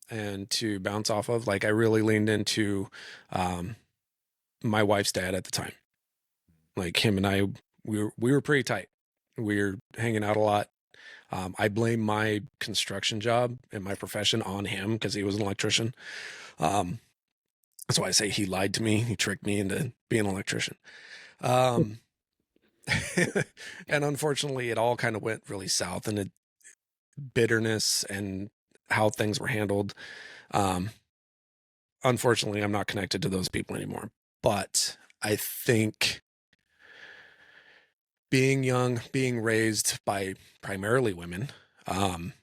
and to bounce off of. Like I really leaned into um my wife's dad at the time. Like him and I, we were pretty tight. We were hanging out a lot. I blame my construction job and my profession on him because he was an electrician. Um, that's why I say he lied to me. He tricked me into being an electrician. Um, and unfortunately, it all kind of went really south, and it bitterness and how things were handled. Um, unfortunately, I'm not connected to those people anymore. But I think being young, being raised by primarily women, um,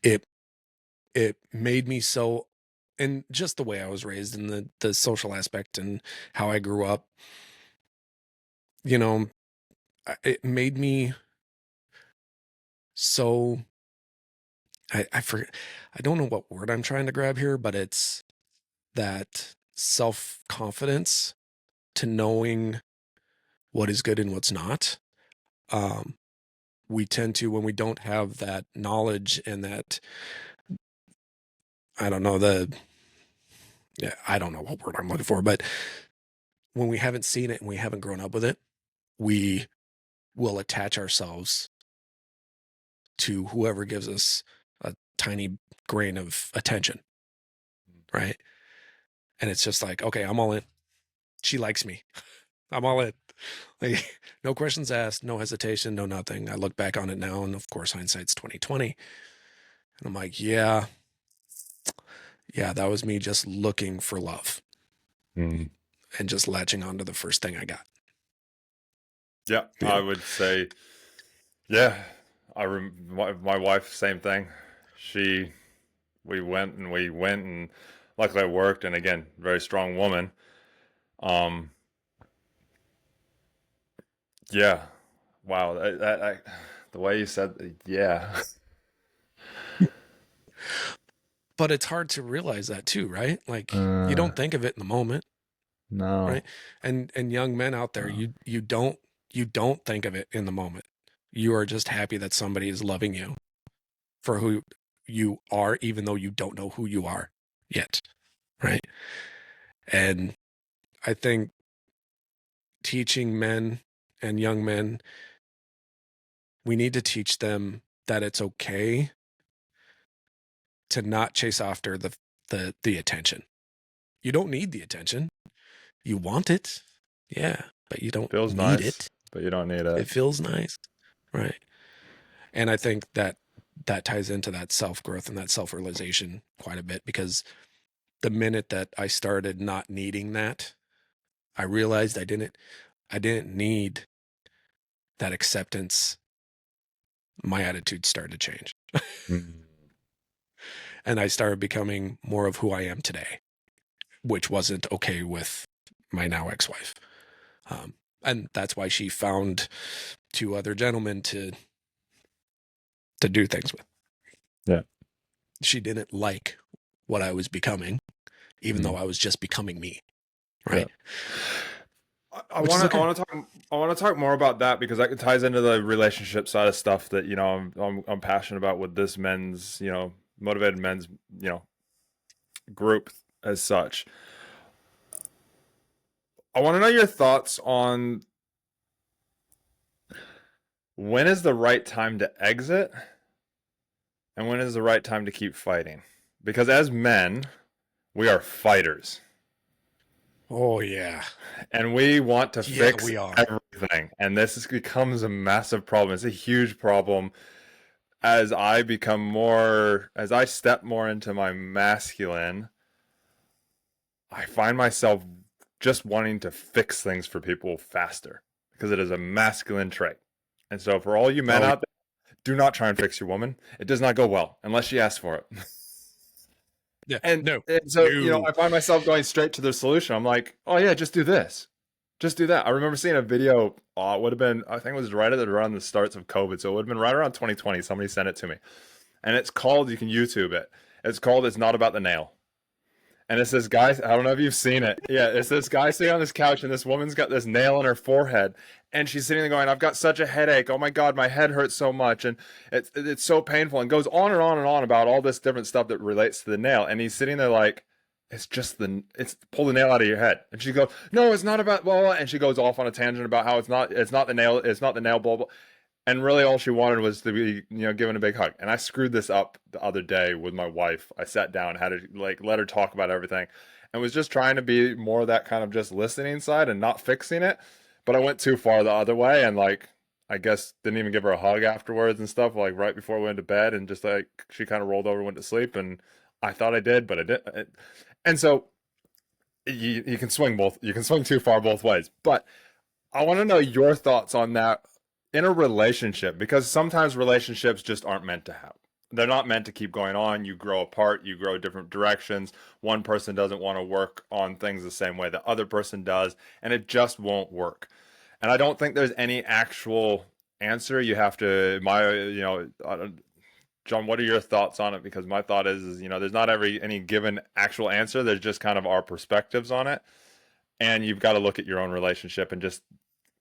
it it made me so, and just the way I was raised and the social aspect and how I grew up, you know, it made me so I forget, I don't know what word I'm trying to grab here, but it's that self confidence to knowing what is good and what's not. Um, we tend to, when we don't have that knowledge and that, I don't know, yeah, I don't know what word I'm looking for, but when we haven't seen it and we haven't grown up with it, we will attach ourselves to whoever gives us a tiny grain of attention, right? And it's just like, okay, I'm all in. She likes me. I'm all in. Like, no questions asked, no hesitation, no nothing. I look back on it now, and of course, hindsight's 2020. And I'm like, yeah, that was me just looking for love Mm. and just latching onto the first thing I got. Yeah, You I know, would say, yeah. My wife, same thing. She, we went, and luckily I worked, and again, very strong woman. Um, yeah, wow, the way you said, yeah, but it's hard to realize that too, right? Like you uh, don't think of it in the moment, no, right? And young men out there, no. you don't think of it in the moment. You are just happy that somebody is loving you for who you are, even though you don't know who you are yet, right? And I think teaching men and young men, we need to teach them that it's okay to not chase after the attention. You don't need the attention. You want it, yeah, but you don't Feels need nice, it. but you don't need it. It feels nice, right? And I think that that ties into that self growth and that self realization quite a bit because the minute that I started not needing that, I realized I didn't need that acceptance. My attitude started to change. Mm. And I started becoming more of who I am today, which wasn't okay with my now ex-wife. And that's why she found two other gentlemen to do things with. Yeah. She didn't like what I was becoming, even though Mm. I was just becoming me. Yeah. right? I Which is want to I okay. want to talk I want to talk more about that because that ties into the relationship side of stuff that I'm passionate about with this men's motivated men's you know group as such. I want to know your thoughts on when is the right time to exit and when is the right time to keep fighting? Because as men, we are fighters Oh yeah, and we want to yeah, fix we are. everything. And becomes a massive problem. It's a huge problem as I step more into my masculine, I find myself just wanting to fix things for people faster because it is a masculine trait. And so for all you men Oh out there, do not try and fix your woman. It does not go well unless she asks for it. yeah, And, no, and so, no. I find myself going straight to the solution. I'm like, oh yeah, just do this. Just do that. I remember seeing a video. It would have been, I think it was around the starts of COVID. So it would have been right around 2020. Somebody sent it to me. And it's called, you can YouTube it. It's called It's Not About the Nail. And it's this guy, I don't know if you've seen it. Yeah, it's this guy sitting on this couch and this woman's got this nail in her forehead. And she's sitting there going, I've got such a headache. Oh my God, my head hurts so much. And it's so painful. And goes on and on and on about all this different stuff that relates to the nail. And he's sitting there like, it's pull the nail out of your head. And she goes, no, it's not about blah, blah. And she goes off on a tangent about how it's not the nail, blah, blah. And really, all she wanted was to be, given a big hug. And I screwed this up the other day with my wife. I sat down, had to let her talk about everything, and was just trying to be more of that kind of just listening side and not fixing it. But I went too far the other way, and I guess didn't even give her a hug afterwards and stuff. Like right before we went to bed, and just she kind of rolled over, and went to sleep, and I thought I did, but I didn't. And so you can swing both. You can swing too far both ways. But I want to know your thoughts on that in a relationship because sometimes relationships just aren't meant to have. They're not meant to keep going on. You grow apart, you grow different directions. One person doesn't want to work on things the same way the other person does, and it just won't work. And I don't think there's any actual answer. You have to, John, what are your thoughts on it? Because my thought is there's not any given actual answer. There's just kind of our perspectives on it. And you've got to look at your own relationship and just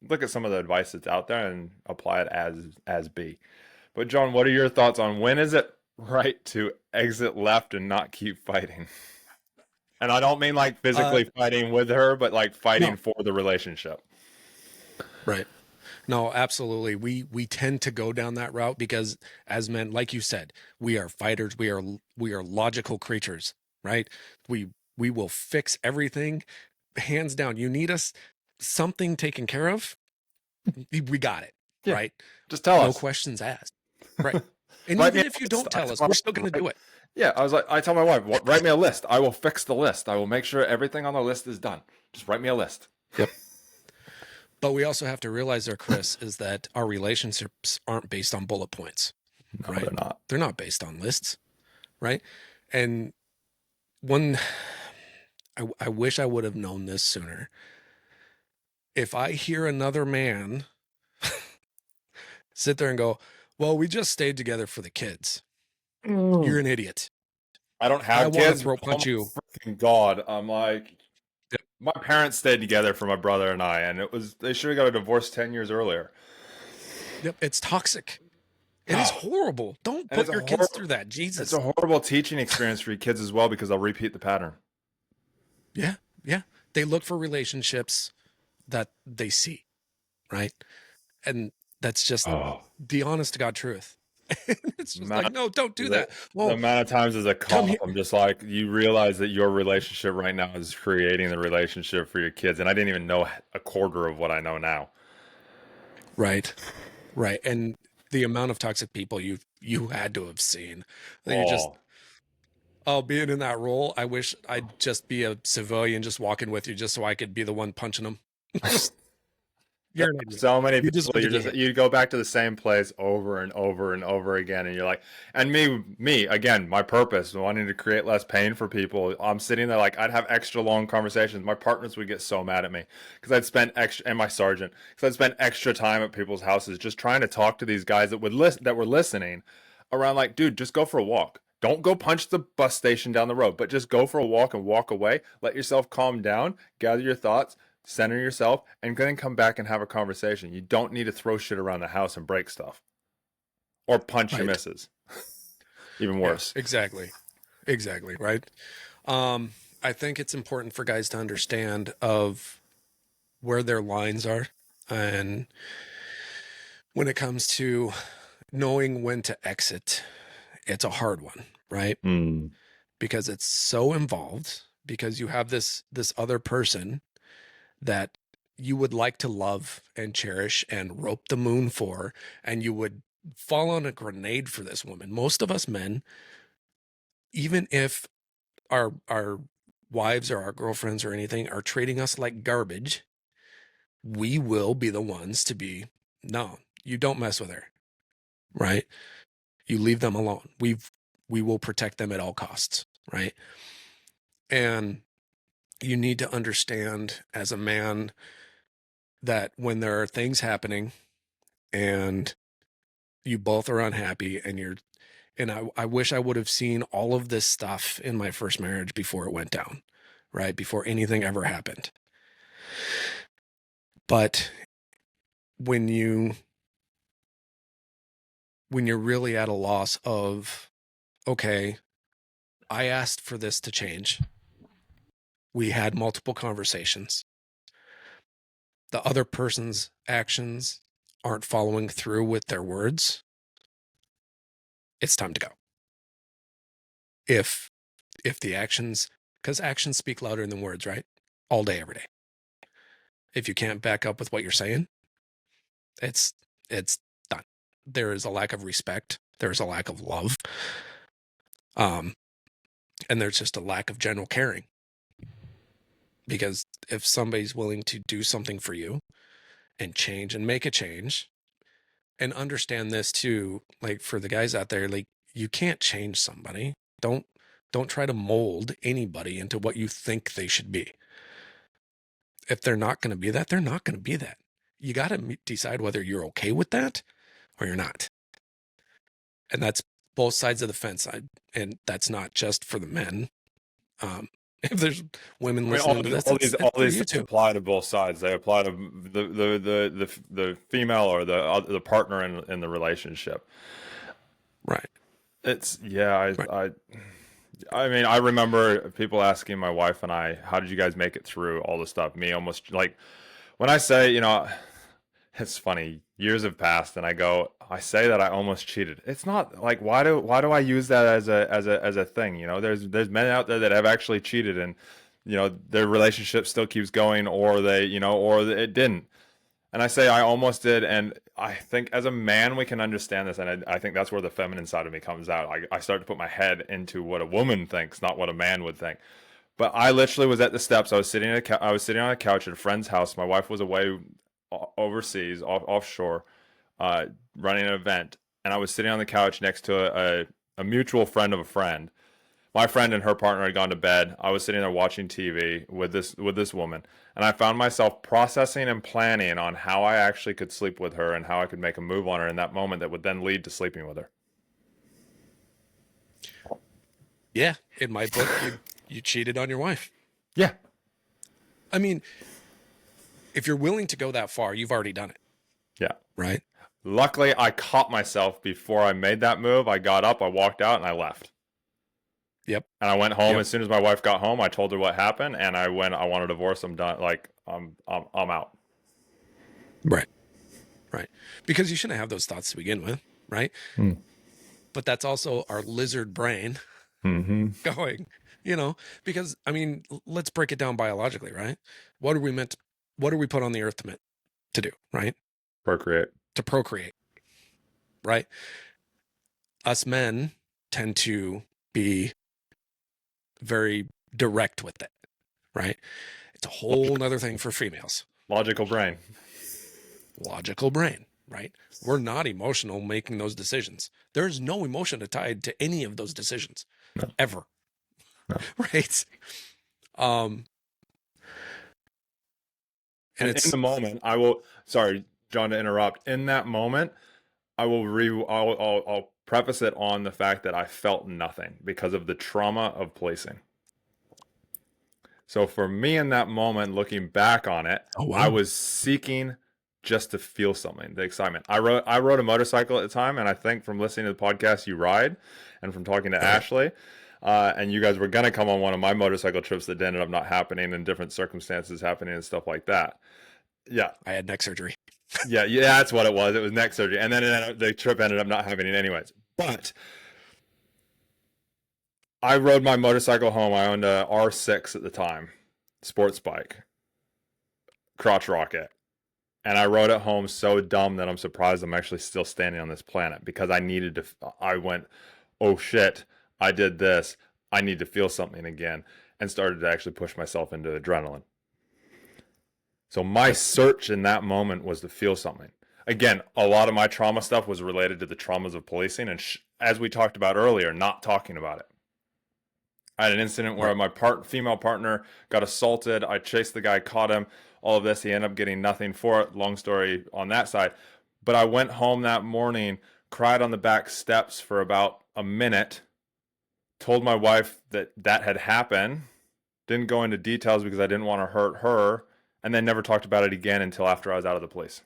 look at some of the advice that's out there and apply it as be. But John, what are your thoughts on when is it right to exit left and not keep fighting? And I don't mean like Uh, physically fighting with her, but like fighting no, for the relationship. right. No, absolutely. We tend to go down that route because as men, like you said, we are fighters. We are logical creatures, right? We will fix everything hands down. You need us something taken care of, we got it, Yeah, right? just tell No us. questions asked, right? And Write me even a if you list. don't tell us, we're still going to do it. Yeah, I tell my wife, write me a list. I will fix the list. I will make sure everything on the list is done. Just write me a list. Yep. But we also have to realize there, Chris, is that our relationships aren't based on bullet points, No, right? they're not. They're not based on lists, right? And one, I wish I would have known this sooner. If I hear another man sit there and go, well, we just stayed together for the kids, you're an idiot. I don't I have want to kids, but throat oh punch you. my freaking God. I'm like, Yep. my parents stayed together for my brother and I, and they should have got a divorce 10 years earlier. Yep. It's toxic. It is horrible. Don't And put your kids through that. it's Jesus. a horrible teaching experience for your kids as well because they'll repeat the pattern. Yeah. Yeah. They look for relationships that they see, right? And that's just Oh, the honest to God truth. It's just like, amount no, don't do the, that. the Well, amount of times as a come cop, here. I'm just like, you realize that your relationship right now is creating the relationship for your kids, and I didn't even know a quarter of what I know now. Right. Right. And the amount of toxic people you had to have seen that you just, Oh, oh, being in that role, I wish I'd just be a civilian just walking with you just so I could be the one punching them. Just, there you're an are idiot. so many You people. deserve to You be just hit. you go back to the same place over and over and over again, and you're like, and me again. My purpose, wanting to create less pain for people. I'm sitting there like I'd have extra long conversations. My partners would get so mad at me because I'd spend extra, and my sergeant, because I'd spend extra time at people's houses just trying to talk to these guys that were listening, around like, dude, just go for a walk. Don't go punch the bus station down the road, but just go for a walk and walk away. Let yourself calm down, gather your thoughts, center yourself, and then come back and have a conversation. You don't need to throw shit around the house and break stuff or punch your Right. missus. Even Yeah, worse. exactly. Exactly. Right. I think it's important for guys to understand of where their lines are. And when it comes to knowing when to exit, it's a hard one, right? Mm. Because it's so involved, because you have this other person that you would like to love and cherish and rope the moon for, and you would fall on a grenade for this woman. Most of us men, even if our wives or our girlfriends or anything are treating us like garbage, we will be the ones to be, no, you don't mess with her, right? You leave them alone. We will protect them at all costs, right? And you need to understand as a man that when there are things happening and you both are unhappy and I wish I would have seen all of this stuff in my first marriage before it went down, right? Before anything ever happened. But when you're really at a loss of, okay, I asked for this to change. We had multiple conversations. The other person's actions aren't following through with their words. It's time to go. If the actions, because actions speak louder than words, right? All day, every day. If you can't back up with what you're saying, it's done. There is a lack of respect. There's a lack of love. And there's just a lack of general caring. Because if somebody's willing to do something for you and change and make a change, and understand this too, like for the guys out there, like you can't change somebody. Don't try to mold anybody into what you think they should be. If they're not going to be that, they're not going to be that. You got to decide whether you're okay with that or you're not. And that's both sides of the fence. And that's not just for the men. If there's women I mean, listening to this, all it's for these you things too. apply to both sides. They apply to the female or the partner in the relationship. Right. It's yeah. Right. I mean, I remember people asking my wife and I, "How did you guys make it through all this stuff?" Me almost like when I say, it's funny. Years have passed, and I say that I almost cheated. It's not like why do I use that as a thing? There's men out there that have actually cheated, and their relationship still keeps going, or or it didn't. And I say I almost did, and I think as a man we can understand this, and I think that's where the feminine side of me comes out. I start to put my head into what a woman thinks, not what a man would think. But I literally was at the steps. I was sitting on a couch at a friend's house. My wife was away overseas, offshore, running an event, and I was sitting on the couch next to a mutual friend of a friend. My friend and her partner had gone to bed. I was sitting there watching TV with this woman, and I found myself processing and planning on how I actually could sleep with her and how I could make a move on her in that moment that would then lead to sleeping with her. Yeah. In my book, you cheated on your wife. Yeah, I mean, if you're willing to go that far, you've already done it, yeah. right? Luckily, I caught myself before I made that move. I got up, I walked out, and I left. Yep. And I went home. Yep. As soon as my wife got home, I told her what happened, and I want a divorce. I'm done. Like I'm out. Right. Right. Because you shouldn't have those thoughts to begin with, right? Mm. But that's also our lizard brain Mm-hmm. going, because I mean, let's break it down biologically, right? What are we meant to, what are we put on the earth to do, right? Procreate. To procreate, right? Us men tend to be very direct with it, right? It's a whole nother thing for females. Logical brain. Logical brain, right? We're not emotional making those decisions. There's no emotion tied to any of those decisions No. ever. No. Right. And And in it's the moment, sorry, John, to interrupt. In that moment, I'll preface it on the fact that I felt nothing because of the trauma of policing. So for me in that moment, looking back on it, Oh, I wow. was seeking just to feel something, the excitement. I rode a motorcycle at the time, and I think from listening to the podcast you ride, and from talking to Right. Ashley, and you guys were gonna come on one of my motorcycle trips that ended up not happening, and different circumstances happening and stuff like that. Yeah, I had neck surgery. yeah, that's what it was. It was neck surgery, and then the trip ended up not happening anyways. But I rode my motorcycle home. I owned a R6 at the time, sports bike, crotch rocket. And I rode it home so dumb that I'm surprised I'm actually still standing on this planet because I needed to. I went, oh shit, I did this. I need to feel something again, and started to actually push myself into adrenaline. So my Right. search in that moment was to feel something. Again, a lot of my trauma stuff was related to the traumas of policing, and as we talked about earlier, not talking about it. I had an incident where Right. my female partner got assaulted. I chased the guy, caught him. All of this, he ended up getting nothing for it. Long story on that side. But I went home that morning, cried on the back steps for about a minute, told my wife that that had happened, didn't go into details because I didn't want to hurt her, and then never talked about it again until after I was out of the police.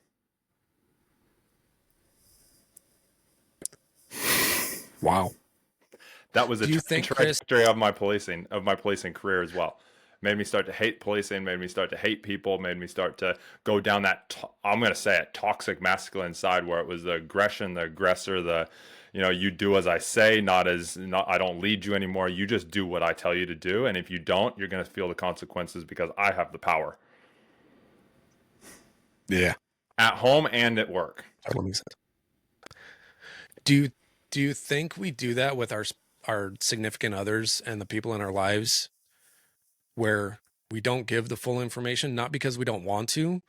Wow. That was a Do you think, Chris? trajectory of my policing career as well. Made me start to hate policing, made me start to hate people, made me start to go down that I'm going to say it, toxic masculine side where it was the aggression, the aggressor, the you do as I say, not I don't lead you anymore. You just do what I tell you to do, and if you don't, you're going to feel the consequences because I have the power Yeah. at home and at work. Totally makes sense. Do you think we do that with our significant others and the people in our lives where we don't give the full information, not because we don't want to,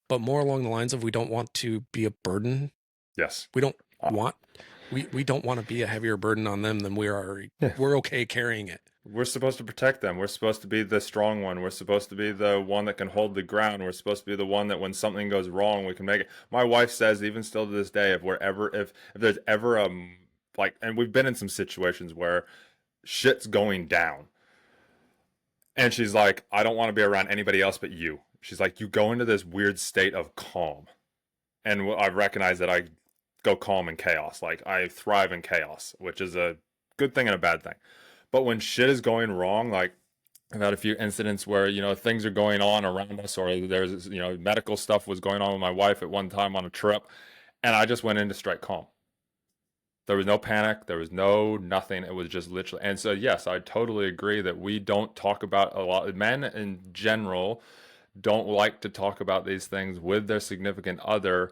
but more along the lines of we don't want to be a burden. Yes. We don't Uh, want we don't want to be a heavier burden on them than we are. yeah. We're okay carrying it. We're supposed to protect them. We're supposed to be the strong one. We're supposed to be the one that can hold the ground. We're supposed to be the one that when something goes wrong, we can make it. My wife says, even still to this day, if there's ever like, and we've been in some situations where shit's going down, and she's like, I don't want to be around anybody else but you. She's like, you go into this weird state of calm, and I recognize that I go calm in chaos. Like I thrive in chaos, which is a good thing and a bad thing. But when shit is going wrong, like I've had a few incidents where, things are going on around us, or there's, medical stuff was going on with my wife at one time on a trip, and I just went into straight calm. There was no panic, there was no nothing. It was just literally, and so yes, I totally agree that we don't talk about a lot. Men in general don't like to talk about these things with their significant other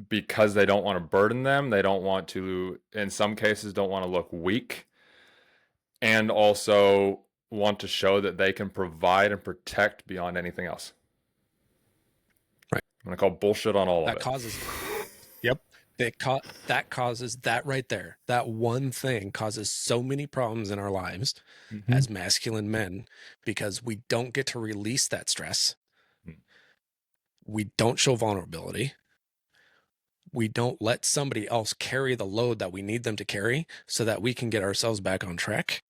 because they don't want to burden them. They don't want to, in some cases, don't want to look weak, and also want to show that they can provide and protect beyond anything else. Right. I'm going to call bullshit on all of That it. causes Yep. That causes that right there. That one thing causes so many problems in our lives Mm-hmm. as masculine men because we don't get to release that stress. We don't show vulnerability. We don't let somebody else carry the load that we need them to carry so that we can get ourselves back on track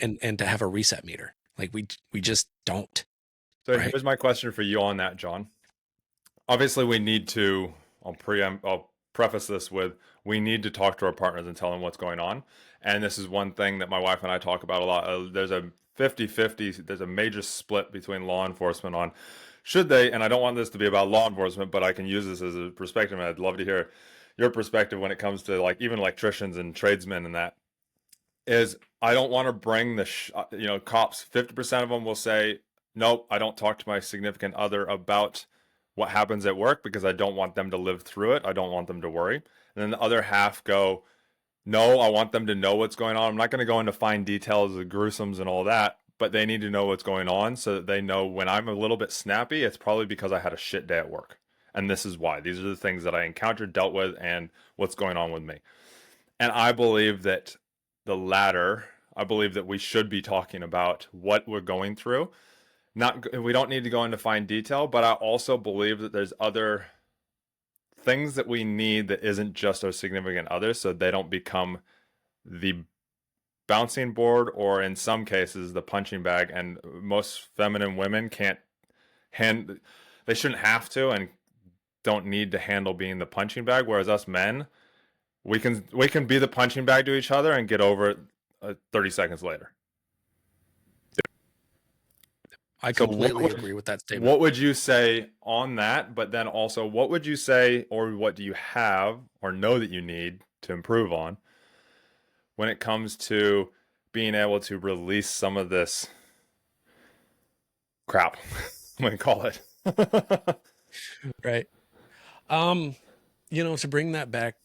and to have a reset meter. Like we just don't, So right? here's my question for you on that, John. Obviously, we need to, I'll preface this with, we need to talk to our partners and tell them what's going on. And this is one thing that my wife and I talk about a lot. There's a 50-50, there's a major split between law enforcement on should they, and I don't want this to be about law enforcement, but I can use this as a perspective, and I'd love to hear your perspective when it comes to like even electricians and tradesmen and that is I don't want to bring cops. 50% of them will say, nope, I don't talk to my significant other about what happens at work because I don't want them to live through it. I don't want them to worry. And then the other half go, no, I want them to know what's going on. I'm not going to go into fine details of gruesomes and all that, but they need to know what's going on so that they know when I'm a little bit snappy, it's probably because I had a shit day at work. And this is why. These are the things that I encountered, dealt with, and what's going on with me. And I believe that the latter, I believe that we should be talking about what we're going through. Not, we don't need to go into fine detail, but I also believe that there's other things that we need that isn't just our significant other, so they don't become the bouncing board, or in some cases the punching bag. And most feminine women can't hand they shouldn't have to and don't need to handle being the punching bag, whereas us men, we can be the punching bag to each other and get over it 30 seconds later. I So completely agree with that statement. what would you say on that? But then also, what would you say, or what do you have or know that you need to improve on when it comes to being able to release some of this crap? I'm going to call it. Right. To bring that back,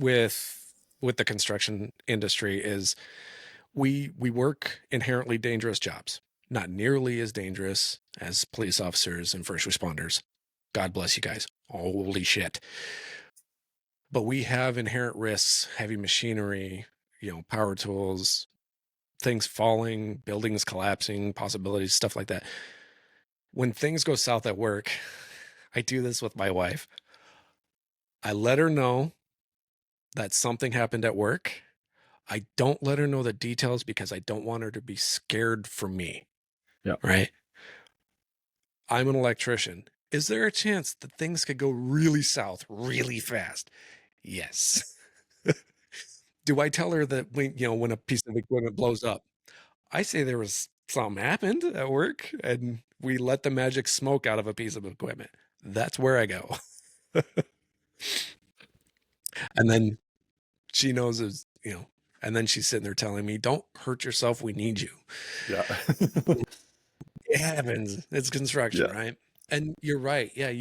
with the construction industry is we work inherently dangerous jobs, not nearly as dangerous as police officers and first responders. God bless you guys. Holy shit. But we have inherent risks, heavy machinery, power tools, things falling, buildings collapsing, possibilities, stuff like that. When things go south at work, I do this with my wife. I let her know that something happened at work. I don't let her know the details because I don't want her to be scared for me. Yeah. Right. I'm an electrician. Is there a chance that things could go really south really fast? Yes. Do I tell her that when a piece of equipment blows up? I say there was something happened at work and we let the magic smoke out of a piece of equipment. That's where I go. And then she knows and then she's sitting there telling me, don't hurt yourself. We need you. Yeah. It happens. It's construction, Yeah. right? And you're right. Yeah.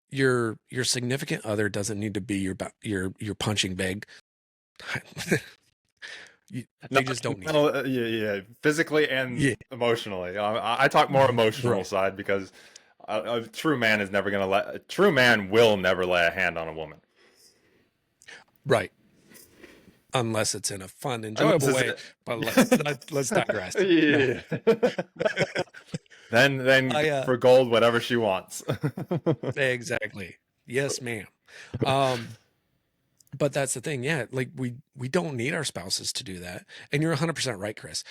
Your significant other doesn't need to be your punching bag. They just don't need it. Yeah. Physically and Yeah. emotionally. I talk more emotional Right. side because a true man is never going to a true man will never lay a hand on a woman. Right. Unless it's in a fun, Unless enjoyable way. But let's digress. Yeah. Then for gold, whatever she wants. Exactly. Yes, ma'am. But that's the thing. Yeah. Like we don't need our spouses to do that. And you're 100% right, Chris.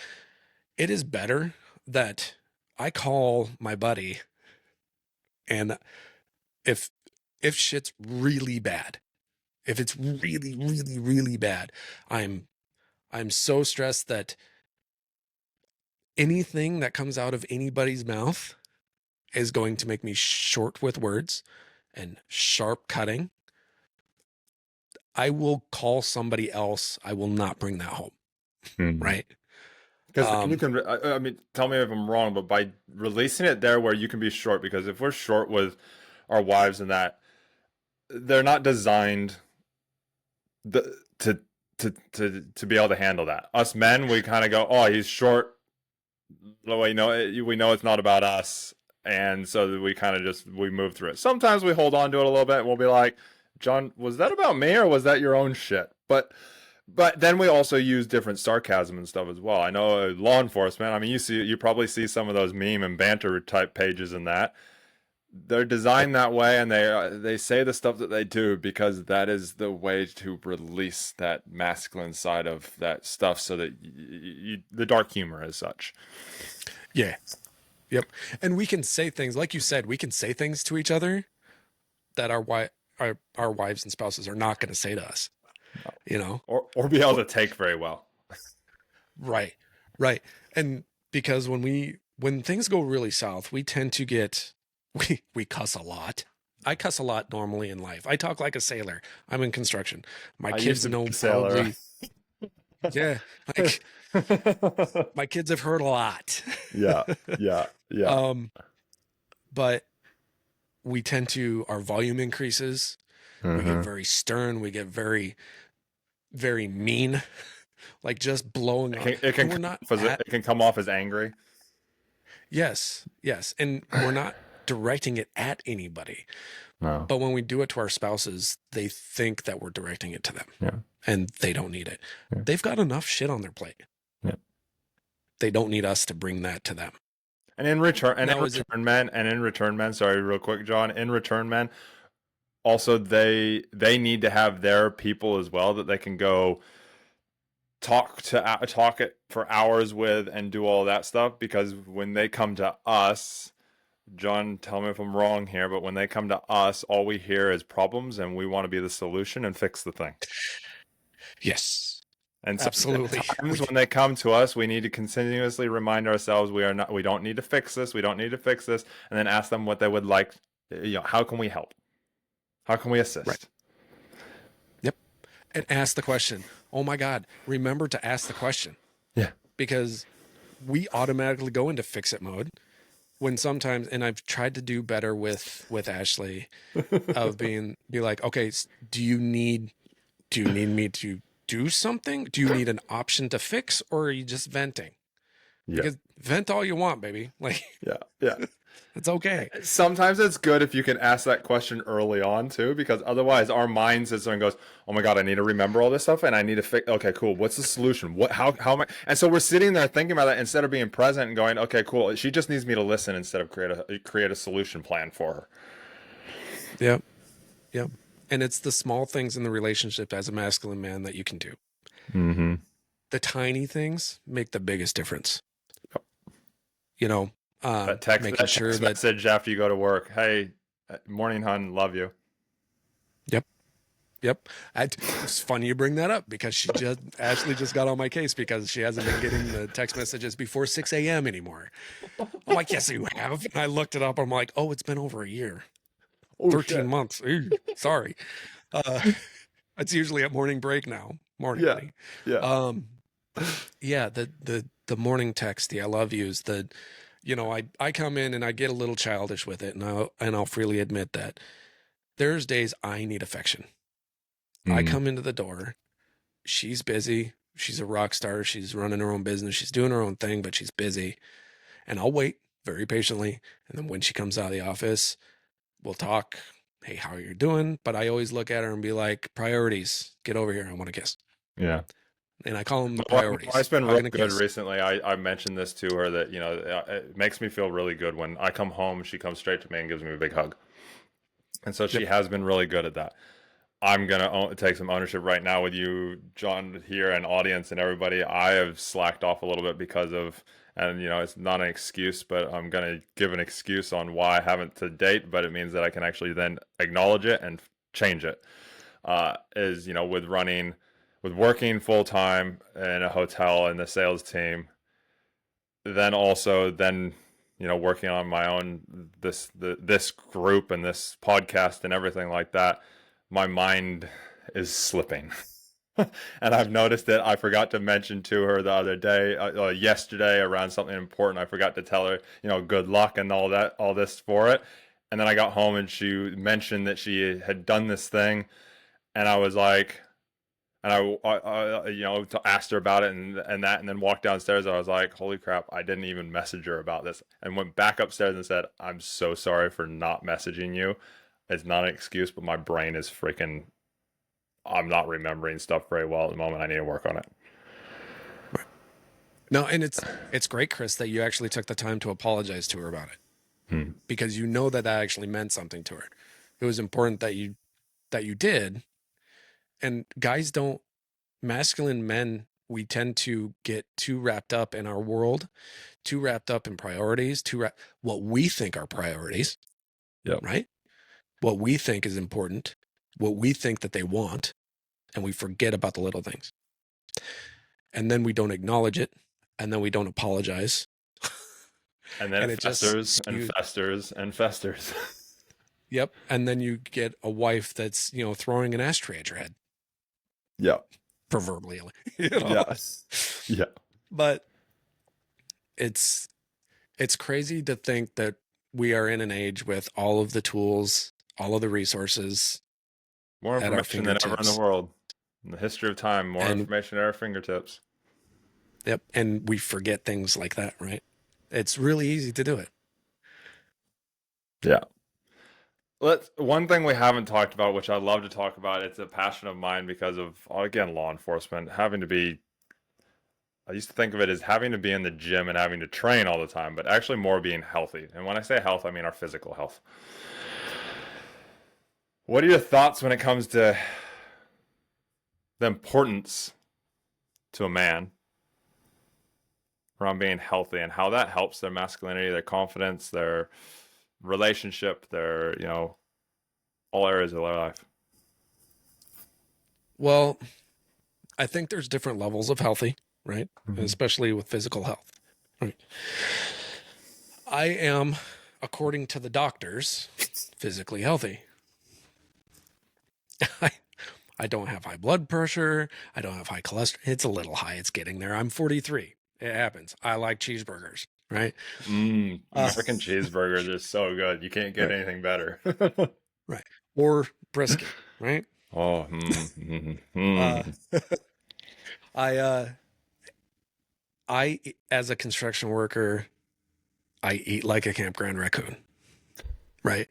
It is better that I call my buddy and if shit's really bad, if it's really, really, really bad, I'm so stressed that anything that comes out of anybody's mouth is going to make me short with words and sharp cutting. I will call somebody else. I will not bring that home. Right. Because you can, I mean, tell me if I'm wrong, but by releasing it there where you can be short, because if we're short with our wives and that, they're not designed to be able to handle that. Us men, we kind of go, oh, he's short. We know it's not about us, and so we kind of we move through it. Sometimes we hold on to it a little bit, and we'll be like, John, was that about me or was that your own shit? But then we also use different sarcasm and stuff as well. I know law enforcement. I mean, you probably see some of those meme and banter type pages in that. They're designed that way, and they say the stuff that they do because that is the way to release that masculine side of that stuff, so that the dark humor as such. Yeah. Yep. And we can say things like you said. We can say things to each other that our wives and spouses are not going to say to us. Or be able to take very well. Right. Right. And because when things go really south, we tend to get we cuss a lot. I cuss a lot normally in life. I talk like a sailor. I'm in construction. My kids know probably. Yeah. Like my kids have heard a lot. Yeah. But we tend to, our volume increases. We get very stern. We get very, very mean, like just blowing up. It can come off as angry. Yes. And we're not directing it at anybody. No. But when we do it to our spouses, they think that we're directing it to them. Yeah. And they don't need it. They've got enough shit on their plate. Yeah. They don't need us to bring that to them. And in return, Now, is it men, sorry, real quick, John, in return, men, also they need to have their people as well that they can go talk it for hours with and do all that stuff, because when they come to us, John, tell me if I'm wrong here, but when they come to us, all we hear is problems and we want to be the solution and fix the thing. yes, And so at absolutely. times when they come to us, we need to continuously remind ourselves we don't need to fix this, we don't need to fix this, and then ask them what they would like, how can we help? How can we Right. assist? Yep. And ask the question. Oh my God. Remember to ask the question, Yeah. because we automatically go into fix it mode when sometimes, and I've tried to do better with Ashley of be like, okay, do you need me to do something? Do you need an option to fix, or are you just venting? Yeah. Because vent all you want, baby. Like, Yeah. Yeah. it's okay. Sometimes it's good if you can ask that question early on too, because otherwise our mind sits there and goes, "Oh my God, I need to remember all this stuff, and I need to fix." Okay, cool. What's the solution? How am I? And so we're sitting there thinking about that instead of being present and going, "Okay, cool. She just needs me to listen instead of create a solution plan for her." Yep. Yep. And it's the small things in the relationship as a masculine man that you can do. Mm-hmm. The tiny things make the biggest difference. Yep. You know, making That sure text that, message after you go to work. Hey, morning, hun. Love you. yep, yep. It's funny you bring that up, because Ashley just got on my case because she hasn't been getting the text messages before 6 a.m. anymore. I'm like, yes, you have. And I looked it up. I'm like, oh, it's been over a year, Oh 13 shit. months. Ooh, sorry. Uh, it's usually at morning break now. Morning, Yeah. honey. Yeah. Um, yeah, the morning text, the I love yous, I come in and I get a little childish with it, and I'll freely admit that there's days I need affection. I Mm. come into the door, she's busy, she's a rock star, she's running her own business, she's doing her own thing, but she's busy, and I'll wait very patiently, and then when she comes out of the office, we'll talk. Hey, how are you doing? But I always look at her and be like, priorities, get over here, I want to kiss. Yeah. And I call them the My wife's priorities, been hug real and a good kiss. recently. I mentioned this to her that, it makes me feel really good when I come home, she comes straight to me and gives me a big hug. And so she Yep. has been really good at that. I'm gonna take some ownership right now with you, John, here and audience and everybody. I have slacked off a little bit because of, and it's not an excuse, but I'm gonna give an excuse on why I haven't to date. But it means that I can actually then acknowledge it and change it. Is with working full time in a hotel in the sales team, then also working on my own this group and this podcast and everything like that, my mind is slipping. And I've noticed it. I forgot to mention to her the other day, yesterday, around something important. I forgot to tell her, good luck and all this for it. And then I got home and she mentioned that she had done this thing, and I was like, and asked her about it and that, and then walked downstairs. I was like, holy crap, I didn't even message her about this, and went back upstairs and said, I'm so sorry for not messaging you. It's not an excuse, but my brain is freaking, I'm not remembering stuff very well at the moment. I need to work on it. No, and it's great, Chris, that you actually took the time to apologize to her about it, Hmm. because you know that actually meant something to her. It was important that you did. And masculine men, we tend to get too wrapped up in our world, too wrapped up in priorities, what we think are priorities, Yep. right? What we think is important, what we think that they want, and we forget about the little things. And then we don't acknowledge it, and then we don't apologize. And then And it it just festers and skews. festers and festers. Yep. And then you get a wife that's, throwing an ashtray at your head, Yeah. proverbially, Yeah. Yeah. But it's crazy to think that we are in an age with all of the tools, all of the resources More at our information than ever in the fingertips. world. In the history of time, more And information at our fingertips. yep, and we forget things like that, right? It's really easy to do it. Yeah. One thing we haven't talked about, which I'd love to talk about, it's a passion of mine because of, again, law enforcement, having to be I used to think of it as having to be in the gym and having to train all the time, but actually more being healthy. And when I say health, I mean our physical health. What are your thoughts when it comes to the importance to a man around being healthy and how that helps their masculinity, their confidence, their relationship, their, all areas of their life? Well, I think there's different levels of healthy, right? Mm-hmm. Especially with physical health. Right. I am, according to the doctors, physically healthy. I don't have high blood pressure. I don't have high cholesterol. It's a little high. It's getting there. I'm 43. It happens. I like cheeseburgers, right? American cheeseburgers are so good. You can't get Right. anything better. Right. Or brisket, right? Oh, Uh, I, I, as a construction worker, I eat like a campground raccoon, right?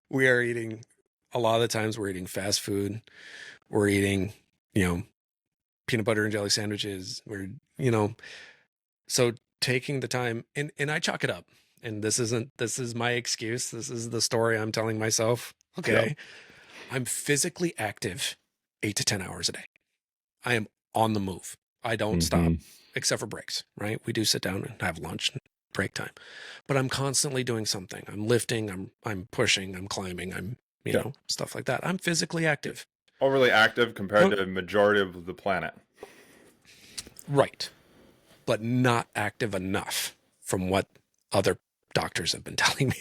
We are eating, a lot of the times we're eating fast food. We're eating, peanut butter and jelly sandwiches. So taking the time, and I chalk it up, and this is my excuse. This is the story I'm telling myself. Okay. Yep. I'm physically active 8 to 10 hours a day. I am on the move. I don't stop except for breaks, right? We do sit down and have lunch and break time, but I'm constantly doing something. I'm lifting, I'm pushing, I'm climbing, I'm, stuff like that. I'm physically active. Overly active compared to the majority of the planet. Right. But not active enough from what other doctors have been telling me.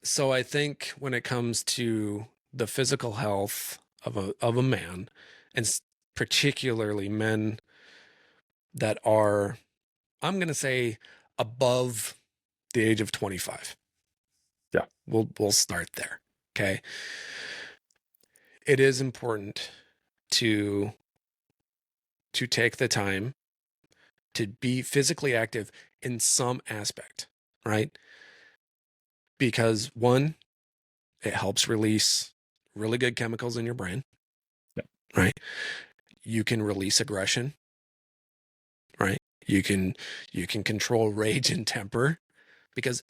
So I think when it comes to the physical health of a man, and particularly men that are, I'm going to say, above the age of 25. Yeah. We'll start there. Okay. It is important to take the time to be physically active in some aspect, right? Because one, it helps release really good chemicals in your brain, right? You can release aggression, right? You can control rage and temper, because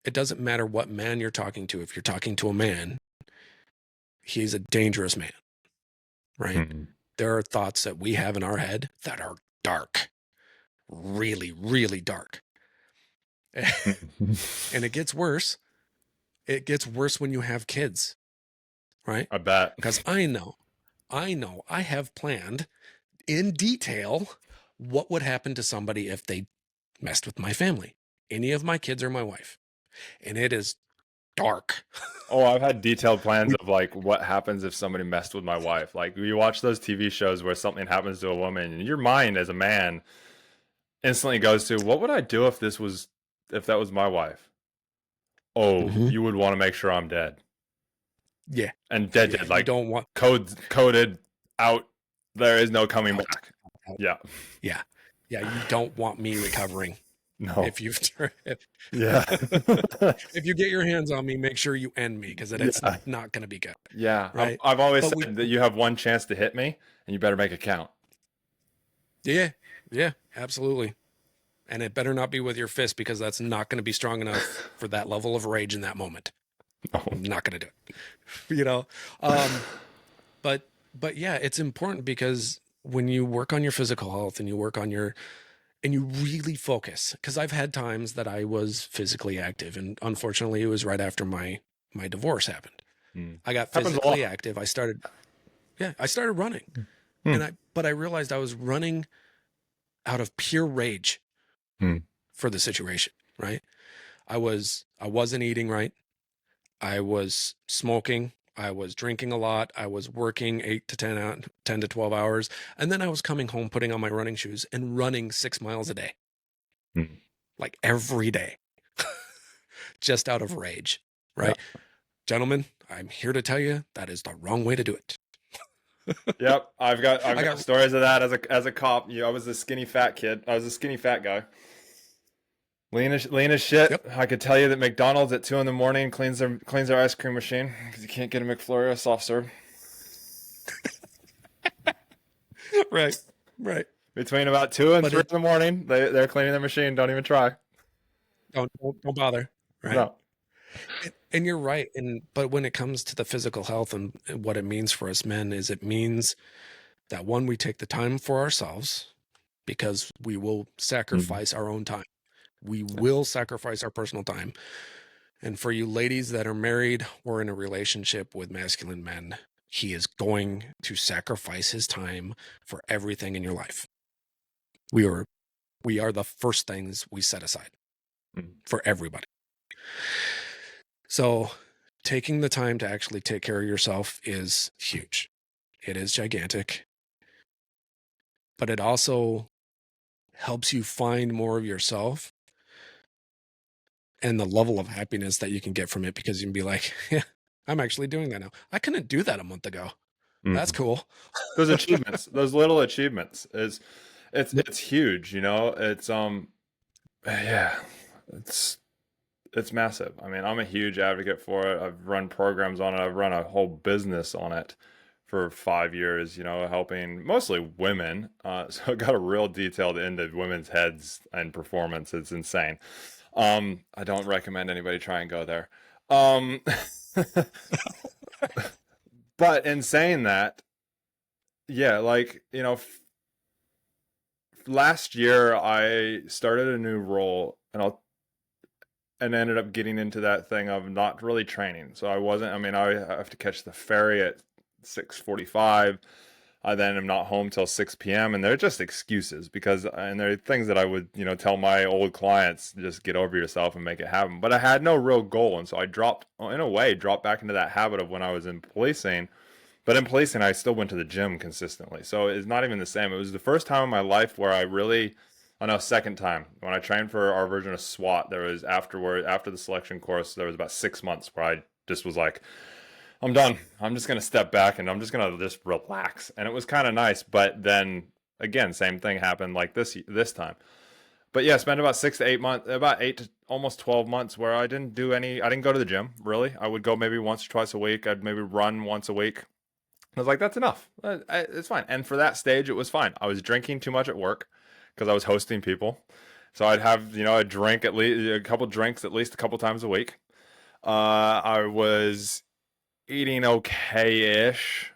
it doesn't matter what man you're talking to. If you're talking to a man, he's a dangerous man, right? There are thoughts that we have in our head that are dark, really, really dark. And it gets worse. It gets worse when you have kids, right? I bet. Because I know I have planned in detail what would happen to somebody if they messed with my family, any of my kids or my wife. And it is dark. Oh, I've had detailed plans of like what happens if somebody messed with my wife. Like you watch those TV shows where something happens to a woman, and your mind as a man instantly goes to, what would I do if that was my wife? Oh, you would want to make sure I'm dead. Yeah. And dead, You like don't want coded out. There is no coming back. Yeah. Yeah. You don't want me recovering. No. If Yeah. if you get your hands on me, make sure you end me, because it's not going to be good. Yeah. Right. I've always said that you have one chance to hit me, and you better make it count. Yeah. Yeah, absolutely. And it better not be with your fist, because that's not going to be strong enough for that level of rage in that moment. No. I'm not going to do it, but yeah, it's important, because when you work on your physical health and you work on and you really focus, because I've had times that I was physically active, and unfortunately it was right after my divorce happened. I got physically active. I started running, but I realized I was running out of pure rage for the situation, right? I wasn't eating right. I was smoking. I was drinking a lot. I was working 10 to 12 hours. And then I was coming home, putting on my running shoes and running 6 miles a day, like every day, just out of rage, right? Yeah. Gentlemen, I'm here to tell you that is the wrong way to do it. Yep. I've got stories of that as a cop. I was a skinny fat kid. I was a skinny fat guy. Lean as shit. Yep. I could tell you that McDonald's at 2 a.m. cleans their ice cream machine because you can't get a McFlurry or a soft serve. Right. Right. Between about 2 and But 3 in the morning, they're cleaning their machine. Don't even try. don't bother. Right. No. And you're right. But when it comes to the physical health and what it means for us men is it means that one, we take the time for ourselves because we will Mhm. sacrifice our own time. We will sacrifice our personal time. And for you ladies that are married or in a relationship with masculine men, he is going to sacrifice his time for everything in your life. We are the first things we set aside Mhm. for everybody. So taking the time to actually take care of yourself is huge. It is gigantic, but it also helps you find more of yourself and the level of happiness that you can get from it because you can be like, yeah, I'm actually doing that now. I couldn't do that a month ago. That's Mhm. cool. Those achievements, those little achievements, is Yep. it's huge. It's yeah, it's it's massive. I mean, I'm a huge advocate for it. I've run programs on it. I've run a whole business on it for 5 years, helping mostly women. So I got a real detailed into women's heads and performance. It's insane. I don't recommend anybody try and go there. Um, but in saying that, yeah, like, last year I started a new role and ended up getting into that thing of not really training. So I wasn't. I mean, I have to catch the ferry at 6:45. I then am not home till 6 p.m. And they're just excuses and they're things that I would, tell my old clients, just get over yourself and make it happen. But I had no real goal. And so I in a way, dropped back into that habit of when I was in policing. But in policing, I still went to the gym consistently. So it's not even the same. It was the first time in my life where I really, oh no, second time. When I trained for our version of SWAT, there was after the selection course, there was about 6 months where I just was like, I'm done. I'm just going to step back and I'm just going to just relax. And it was kind of nice. But then again, same thing happened like this time. But yeah, spent about 6 to 8 months, about 8 to almost 12 months where I didn't go to the gym really. I would go maybe once or twice a week. I'd maybe run once a week. I was like, that's enough. It's fine. And for that stage, it was fine. I was drinking too much at work because I was hosting people. So I'd have, a drink at least, a couple drinks at least a couple times a week. I was eating okay-ish,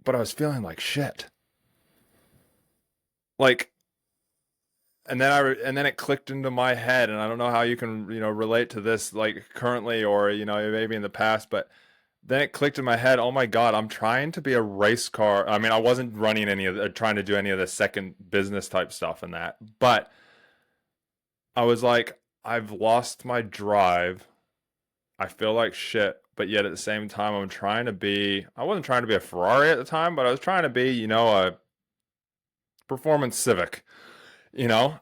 but I was feeling like shit. Like, and then it clicked into my head, and I don't know how you can, relate to this like currently or, maybe in the past, but then it clicked in my head, oh my God, I'm trying to be a race car. I mean, I wasn't running trying to do any of the second business type stuff and that, but I was like, I've lost my drive. I feel like shit, but yet at the same time, I wasn't trying to be a Ferrari at the time, but I was trying to be, a performance Civic, you know?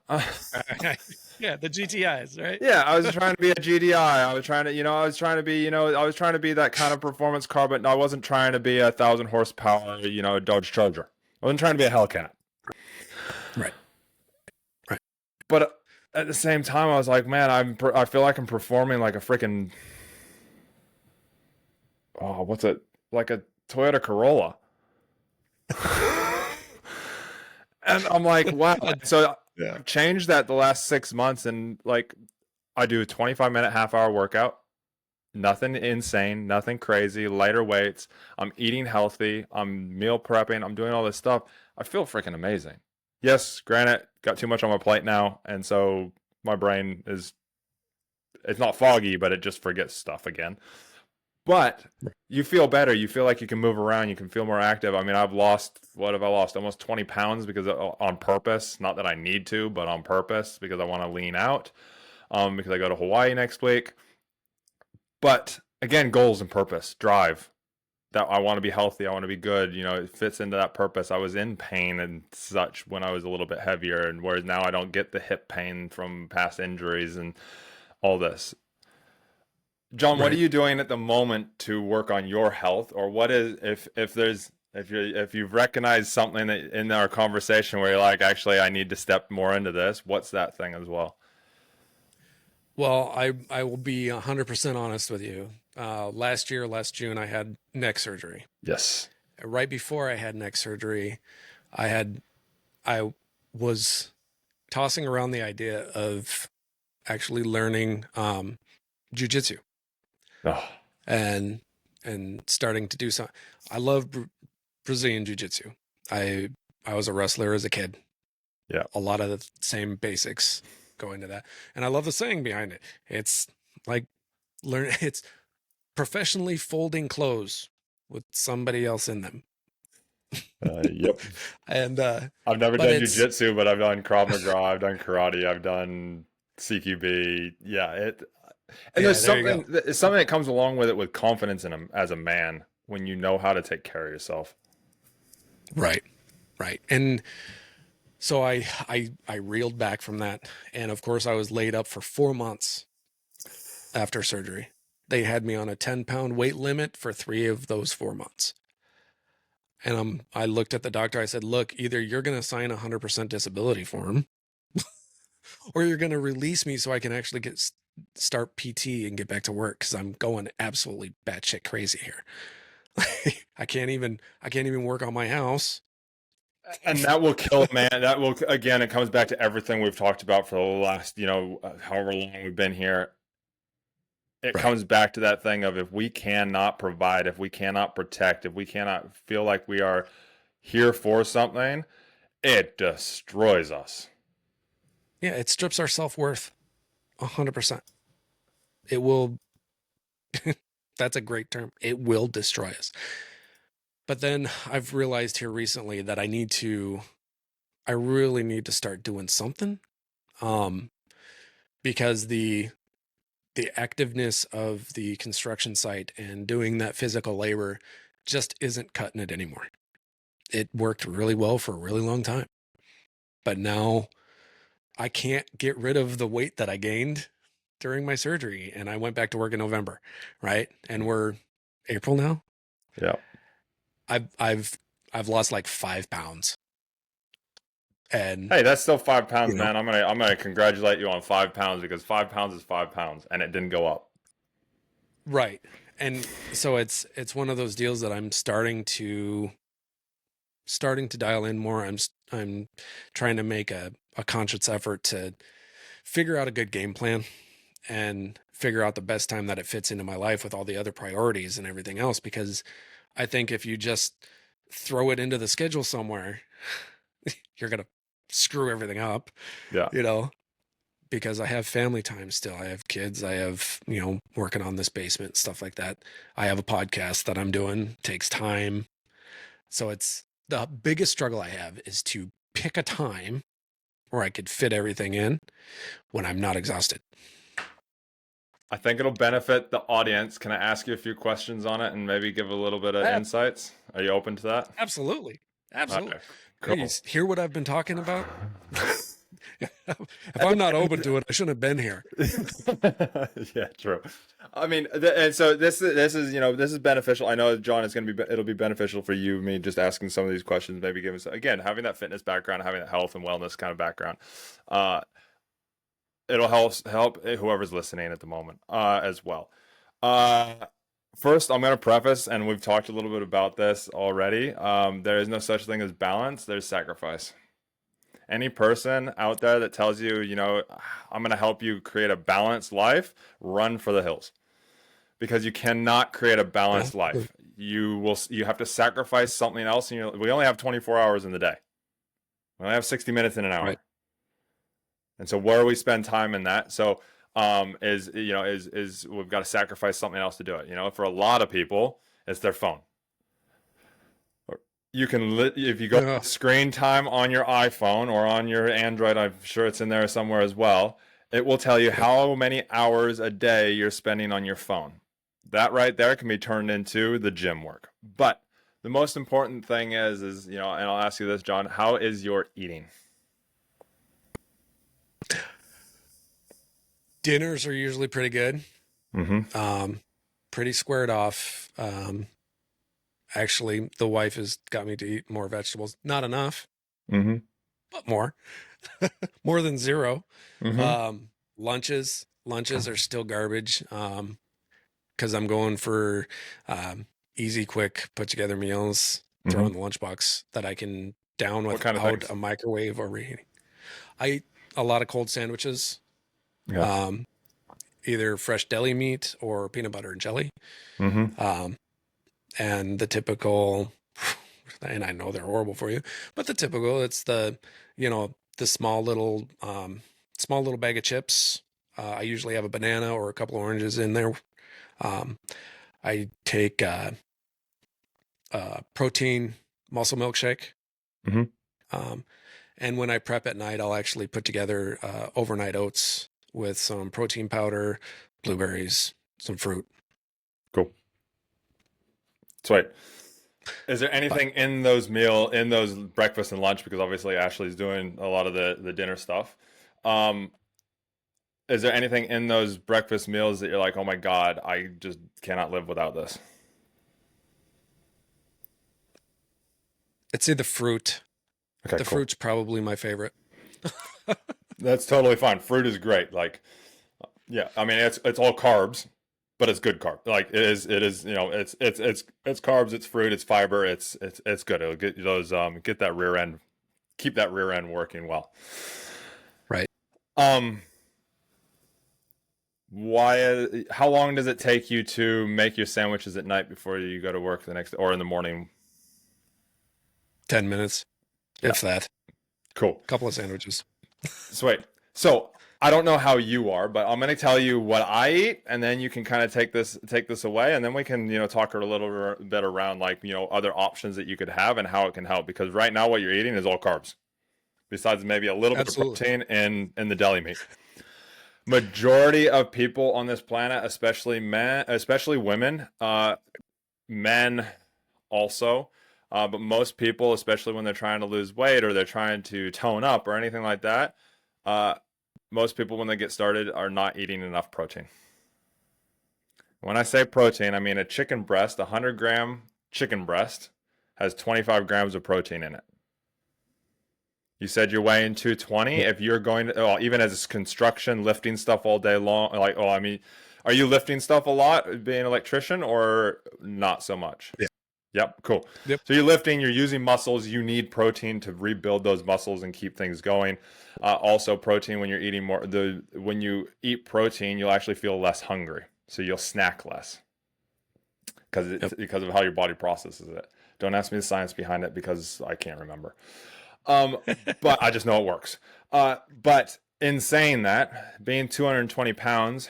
Yeah, the GTIs, right? Yeah, I was trying to be a GDI. I was trying to be that kind of performance car, but I wasn't trying to be 1,000 horsepower, Dodge Charger. I wasn't trying to be a Hellcat. Right. Right. But at the same time, I was like, man, I feel like I'm performing like a freaking, oh, what's it? Like a Toyota Corolla. And I'm like, wow. So Yeah. I've changed that the last 6 months, and like I do a 25-minute half-hour workout. Nothing insane, nothing crazy, lighter weights. I'm eating healthy. I'm meal prepping. I'm doing all this stuff. I feel freaking amazing. Yes, granted, got too much on my plate now, and so my brain it's not foggy, but it just forgets stuff again. But you feel better. You feel like you can move around. You can feel more active. I mean, what have I lost? Almost 20 pounds because on purpose. Not that I need to, but on purpose because I want to lean out. Because I go to Hawaii next week. But again, goals and purpose, drive. That I want to be healthy. I want to be good. It fits into that purpose. I was in pain and such when I was a little bit heavier, and whereas now I don't get the hip pain from past injuries and all this. John, what are Right. you doing at the moment to work on your health, or what is if you've recognized something in our conversation where you're like, actually, I need to step more into this. What's that thing as well? Well, I will be 100% honest with you. Last June, I had neck surgery. Yes. Right before I had neck surgery, I had, I was tossing around the idea of actually learning jujitsu Oh, and starting to do some. I love Brazilian jiu-jitsu. I I was a wrestler as a kid. yeah. A lot of the same basics go into that. And I love the saying behind it. It's like it's professionally folding clothes with somebody else in them. Yep. And I've never but done it's jujitsu, but I've done Krav Maga, I've done karate, I've done CQB. Yeah, and yeah, there you go. there's something that comes along with it with confidence in as a man when you know how to take care of yourself. Right. Right. And so I reeled back from that. And of course I was laid up for 4 months after surgery. They had me on a 10-pound weight limit for 3 of those 4 months. And I looked at the doctor. I said, look, either you're going to sign a 100% disability form or you're going to release me so I can actually start PT and get back to work. Cause I'm going absolutely batshit crazy here. I can't even work on my house. And that will kill a man. That will, again, it comes back to everything we've talked about for the last, however long we've been here. It Right. comes back to that thing of if we cannot provide, if we cannot protect, if we cannot feel like we are here for something, it destroys us. Yeah. It strips our self-worth 100%. It will, that's a great term. It will destroy us. But then I've realized here recently that I really need to start doing something. Um, because the activeness of the construction site and doing that physical labor just isn't cutting it anymore. It worked really well for a really long time. But now I can't get rid of the weight that I gained during my surgery. And I went back to work in November, right? And we're April now. Yeah. I've I've I've lost like 5 pounds. And Hey, that's still 5 pounds, you know, man. I'm gonna congratulate you on 5 pounds because 5 pounds is 5 pounds, and it didn't go up. right. And so it's one of those deals that I'm starting to dial in more. I'm trying to make a conscious effort to figure out a good game plan and figure out the best time that it fits into my life with all the other priorities and everything else. Because I think if you just throw it into the schedule somewhere, you're gonna screw everything up, Yeah. you know. Because I have family time still. I have kids. I have, working on this basement, stuff like that. I have a podcast that I'm doing, takes time. So it's the biggest struggle I have is to pick a time where I could fit everything in when I'm not exhausted. I think it'll benefit the audience. Can I ask you a few questions on it and maybe give a little bit of Ab- insights? Are you open to that? Absolutely. Absolutely. Okay, You cool. hear what I've been talking about? If I'm not open to it, I shouldn't have been here. Yeah, true. I mean, and so this is beneficial. I know, John, it'll be beneficial for you, me, just asking some of these questions, maybe giving again having that fitness background, having that health and wellness kind of background. Uh, it'll help whoever's listening at the moment as well. Uh, First, I'm going to preface, and we've talked a little bit about this already. There is no such thing as balance. There's sacrifice. Any person out there that tells you, I'm going to help you create a balanced life, run for the hills because you cannot create a balanced Absolutely. life. You have to sacrifice something else. And we only have 24 hours in the day. We only have 60 minutes in an hour. Right. And so where we spend time in that. So is we've got to sacrifice something else to do it. For a lot of people, it's their phone. You can if you go Ugh. screen time on your iPhone or on your Android, I'm sure it's in there somewhere as well. It will tell you Yep. how many hours a day you're spending on your phone. That right there can be turned into the gym work. But the most important thing is and I'll ask you this, John, how is your eating? Dinners are usually pretty good. Mm-hmm. Pretty squared off. Actually, the wife has got me to eat more vegetables. Not enough, Mm-hmm. but more. More than zero. Mm-hmm. Lunches are still garbage. Because I'm going for easy, quick, put together meals, throw in Mm-hmm. the lunchbox that I can down What kind of without things? a microwave or reheating. I eat a lot of cold sandwiches, Yeah. either fresh deli meat or peanut butter and jelly. Mm-hmm. Um, and the typical, and I know they're horrible for you, but the typical, it's the, the small little bag of chips. I usually have a banana or a couple of oranges in there. Um, I take protein muscle milkshake. Mm-hmm. Um, and when I prep at night, I'll actually put together overnight oats with some protein powder, blueberries, some fruit. Cool. Sweet. Is there But anything in those breakfast and lunch? Because obviously Ashley's doing a lot of the dinner stuff. Um, is there anything in those breakfast meals that you're like, oh my God, I just cannot live without this? I'd say the fruit. Okay, The cool. fruit's probably my favorite. That's totally fine. Fruit is great. Like, yeah, I mean it's all carbs, but it's good carb. Like it is, it's carbs, it's fruit, it's fiber, it's good. It'll get those get that rear end, keep that rear end working well. Right. Um how long does it take you to make your sandwiches at night before you go to work the next or in the morning? 10 minutes, Yeah, if that. cool. Couple of sandwiches. Sweet. So I don't know how you are, but I'm going to tell you what I eat, and then you can kind of take this away, and then we can talk a little bit around like other options that you could have and how it can help. Because right now what you're eating is all carbs, besides maybe a little bit of Absolutely. protein in the deli meat. Majority of people on this planet, especially men, especially women, men also. But most people, especially when they're trying to lose weight or they're trying to tone up or anything like that, uh, most people, when they get started, are not eating enough protein. When I say protein, I mean a chicken breast, a 100-gram chicken breast has 25 grams of protein in it. You said you're weighing 220. Yeah. If you're going to, well, even as construction, lifting stuff all day long, like, I mean, are you lifting stuff a lot being an electrician or not so much? Yeah. Yep, cool. Yep. So you're lifting, you're using muscles, you need protein to rebuild those muscles and keep things going. Also, protein when you're eating when you eat protein, you'll actually feel less hungry, so you'll snack less Yep. because of how your body processes it. Don't ask me the science behind it because I can't remember. But I just know it works. But in saying that, being 220 pounds,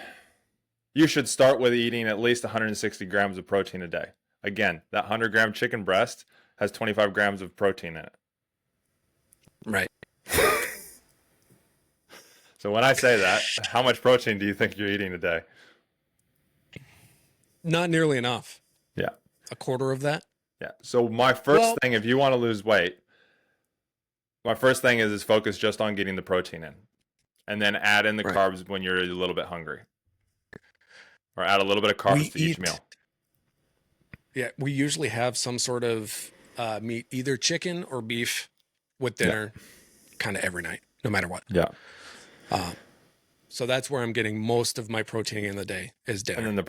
you should start with eating at least 160 grams of protein a day. Again, that 100-gram chicken breast has 25 grams of protein in it. Right. So when I say that, how much protein do you think you're eating a day? Not nearly enough. Yeah. A quarter of that. Yeah. So my first Well, thing, if you want to lose weight, my first thing is focus just on getting the protein in. And then add in the right. carbs when you're a little bit hungry. Or add a little bit of We carbs to each meal. eat, yeah, we usually have some sort of meat, either chicken or beef with Yeah. dinner kind of every night, no matter what. Yeah. So that's where I'm getting most of my protein in the day is dinner. And then the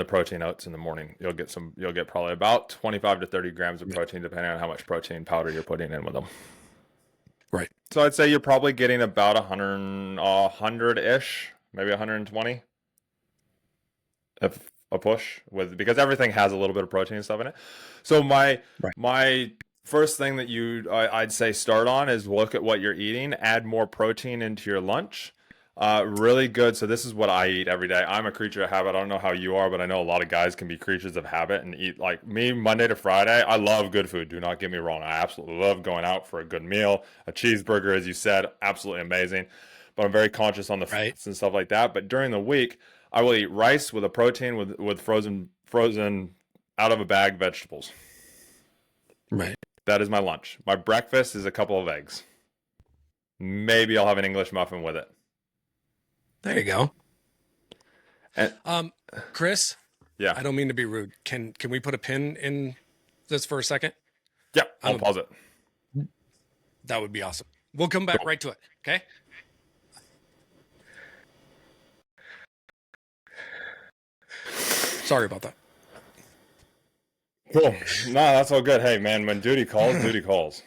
protein oats in the morning. You'll get probably about 25 to 30 grams of Yeah. protein depending on how much protein powder you're putting in with them. Right. So I'd say you're probably getting about 100-ish, maybe 120 if a push because everything has a little bit of protein and stuff in it. So my Right. my first thing that I'd say start on is look at what you're eating, add more protein into your lunch. Really good. So this is what I eat every day. I'm a creature of habit. I don't know how you are, but I know a lot of guys can be creatures of habit and eat like me Monday to Friday. I love good food. Do not get me wrong. I absolutely love going out for a good meal. A cheeseburger, as you said, absolutely amazing. But I'm very conscious on the Right. fats and stuff like that. But during the week, I will eat rice with a protein with frozen out of a bag vegetables. Right. That is my lunch. My breakfast is a couple of eggs. Maybe I'll have an English muffin with it. There you go. And Chris, yeah, I don't mean to be rude. Can we put a pin in this for a second? yeah, I'll pause it. That would be awesome. We'll come back Cool. right to it. Okay. Sorry about that. Cool. No, that's all good. Hey, man, when duty calls, duty calls.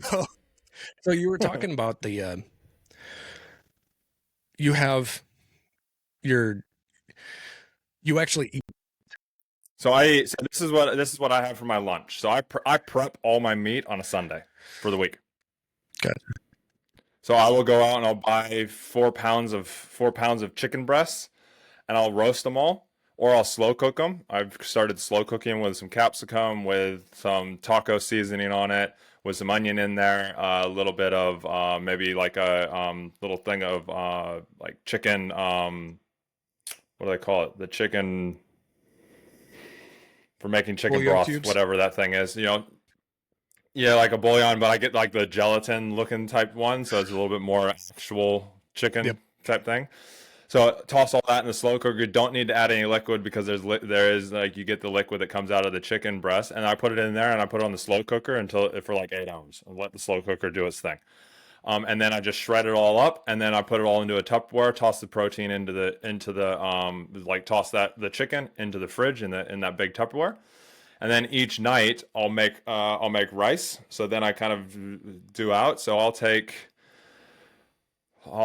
So you were talking about you have your, you actually eat. So this is what I have for my lunch. So I prep all my meat on a Sunday for the week. Good. So I will go out and I'll buy 4 pounds of chicken breasts and I'll roast them all, or I'll slow cook them. I've started slow cooking with some capsicum, with some taco seasoning on it, with some onion in there, a little bit of maybe like a little thing of like chicken. What do they call it? The chicken for making chicken Bouillon broth, cubes. whatever that thing is. Yeah, like a bouillon, but I get like the gelatin looking type one, so it's a little bit more actual chicken Yep. type thing. So toss all that in the slow cooker. You don't need to add any liquid because there is like you get the liquid that comes out of the chicken breast, and I put it in there and I put it on the slow cooker until for like 8 hours. And let the slow cooker do its thing. And then I just shred it all up, and then I put it all into a Tupperware. Toss the protein into the like toss the chicken into the fridge in that big Tupperware. And then each night I'll make rice. So then I kind of do out. So I'll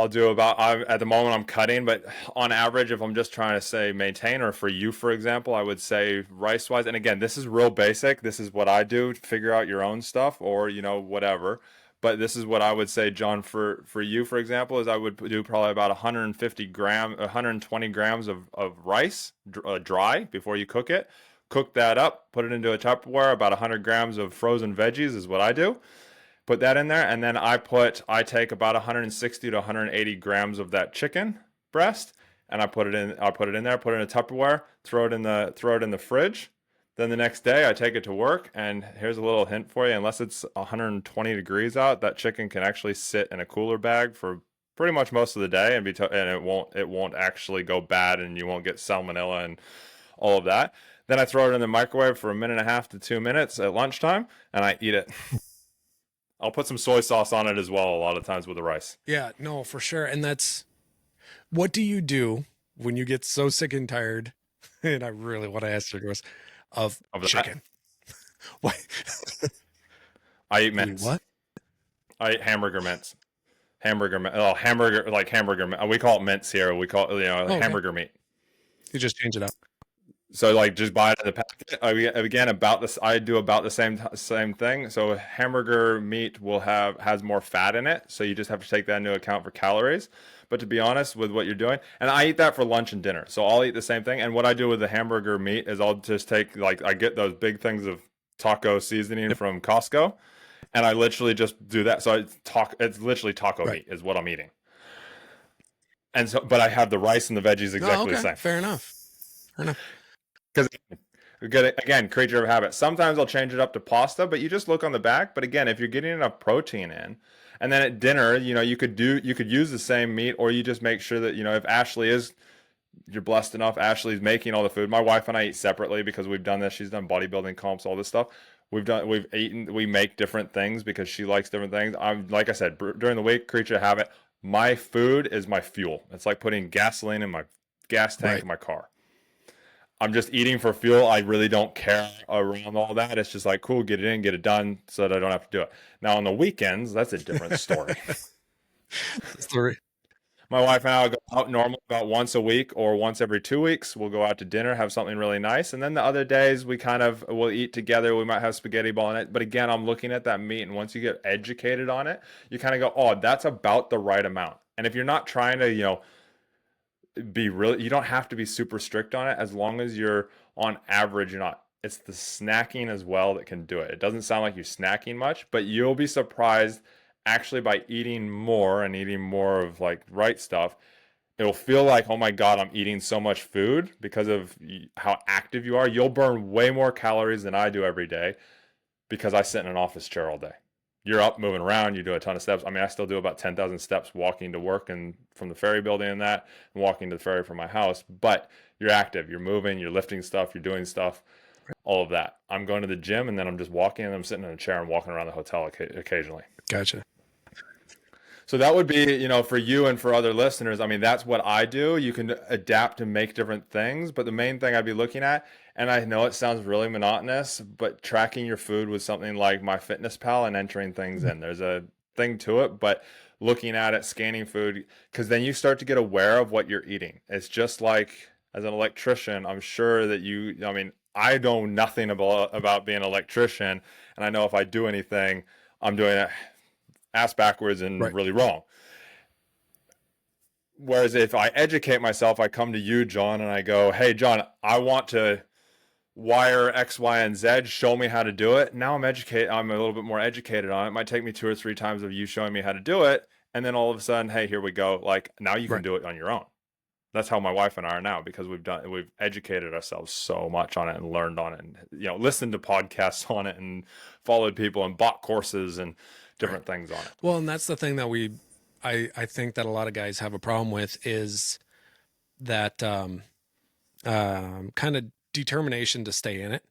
do about at the moment I'm cutting, but on average, if I'm just trying to say maintain, or for you, for example, I would say rice wise. And again, this is real basic. This is what I do. Figure out your own stuff, or whatever. But this is what I would say, John, for you, for example, is I would do probably about 120 grams of rice dry before you cook it. Cook that up, put it into a Tupperware. About 100 grams of frozen veggies is what I do. Put that in there, and then I take about 160 to 180 grams of that chicken breast, and I put it in there, put it in a Tupperware, throw it in the fridge. Then the next day I take it to work, and here's a little hint for you: unless it's 120 degrees out, that chicken can actually sit in a cooler bag for pretty much most of the day, and it won't actually go bad, and you won't get salmonella and all of that. Then I throw it in the microwave for a minute and a half to 2 minutes at lunchtime, and I eat it. I'll put some soy sauce on it as well a lot of times with the rice. Yeah, no, for sure. And that's, what do you do when you get so sick and tired? And I really want to ask you this, of Of that, chicken. Why I eat do mince. what? I eat hamburger mince. Hamburger like hamburger. We call it mince here. We call it Oh, okay. hamburger meat. You just change it up. So like just buy it in the packet. Again, about this, I do about the same thing. So hamburger meat has more fat in it, so you just have to take that into account for calories. But to be honest with what you're doing, and I eat that for lunch and dinner, so I'll eat the same thing. And what I do with the hamburger meat is I'll just take like I get those big things of taco seasoning Yep. from Costco, and I literally just do that. So it's literally taco Right. meat is what I'm eating. And so, but I have the rice and the veggies Oh, exactly the okay. same. Fair enough. Fair enough. Because again, creature of habit. Sometimes I'll change it up to pasta, but you just look on the back. But again, if you're getting enough protein in, and then at dinner, you could use the same meat, or you just make sure that if Ashley is you're blessed enough, Ashley's making all the food. My wife and I eat separately because we've done this. She's done bodybuilding comps, all this stuff. We make different things because she likes different things. I'm like I said during the week, creature of habit. My food is my fuel. It's like putting gasoline in my gas tank Right. in my car. I'm just eating for fuel. I really don't care around all that. It's just like, cool, get it in, get it done so that I don't have to do it. Now, on the weekends, that's a different story. Sorry. My wife and I will go out normally about once a week or once every 2 weeks. We'll go out to dinner, have something really nice. And then the other days, we'll eat together. We might have spaghetti ball in it. But again, I'm looking at that meat. And once you get educated on it, you kind of go, oh, that's about the right amount. And if you're not trying to, you don't have to be super strict on it as long as you're on average. You're not. It's the snacking as well that can do it. It doesn't sound like you're snacking much, but you'll be surprised actually by eating more and eating more of like right stuff. It'll feel like, oh my God, I'm eating so much food because of how active you are. You'll burn way more calories than I do every day because I sit in an office chair all day. You're up moving around, you do a ton of steps. I mean, I still do about 10,000 steps walking to work and from the ferry building and walking to the ferry from my house. But you're active, you're moving, you're lifting stuff, you're doing stuff, all of that. I'm going to the gym and then I'm just walking and I'm sitting in a chair and walking around the hotel occasionally. Gotcha. So that would be, for you and for other listeners. I mean, that's what I do. You can adapt and make different things, but the main thing I'd be looking at, And I know it sounds really monotonous, but tracking your food with something like MyFitnessPal and entering things in, there's a thing to it, but looking at it, scanning food, because then you start to get aware of what you're eating. It's just like as an electrician, I'm sure that I mean, I know nothing about being an electrician, and I know if I do anything, I'm doing it ass backwards and Right. really wrong. Whereas if I educate myself, I come to you, John, and I go, hey, John, I want to wire X, Y, and Z. Show me how to do it. Now I'm a little bit more educated on it. It might take me 2 or 3 times of you showing me how to do it. And then all of a sudden, hey, here we go. Like now you can Right. do it on your own. That's how my wife and I are now because we've educated ourselves so much on it and learned on it and listened to podcasts on it and followed people and bought courses and Right. different things on it. Well, and that's the thing that I think that a lot of guys have a problem with is that kind of determination to stay in it,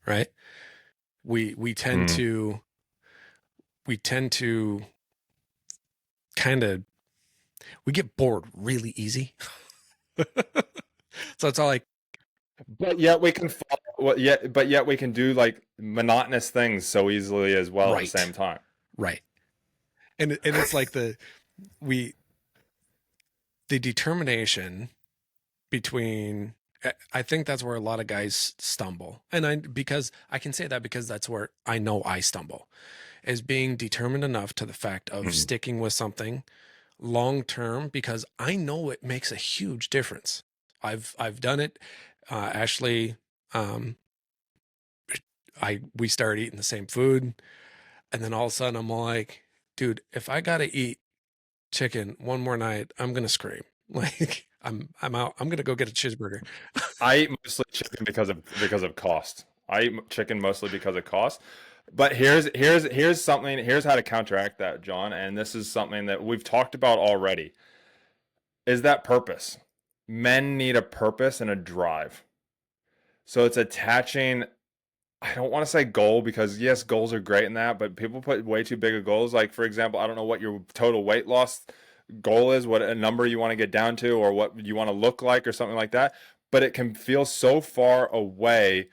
right? We tend Mm. to kind of we get bored really easy. So it's all like, But yet we can but yet we can do like monotonous things so easily as well at the right, same time. right. And it's like we the determination between I think that's where a lot of guys stumble. And because I can say that because that's where I know I stumble, is being determined enough to the fact of Mhm. sticking with something long term because I know it makes a huge difference. I've done it. Ashley, um, we started eating the same food, and then all of a sudden I'm like, dude, if I gotta eat chicken one more night, I'm gonna scream. Like I'm out. I'm gonna go get a cheeseburger. I eat mostly chicken because of cost. I eat chicken mostly because of cost. But here's something. Here's how to counteract that, John. And this is something that we've talked about already. Is that purpose? Men need a purpose and a drive. So it's attaching. I don't want to say goal because yes, goals are great in that, but people put way too big of goals. Like for example, I don't know what your total weight loss goal is, what a number you want to get down to, or what you want to look like, or something like that. But it can feel so far away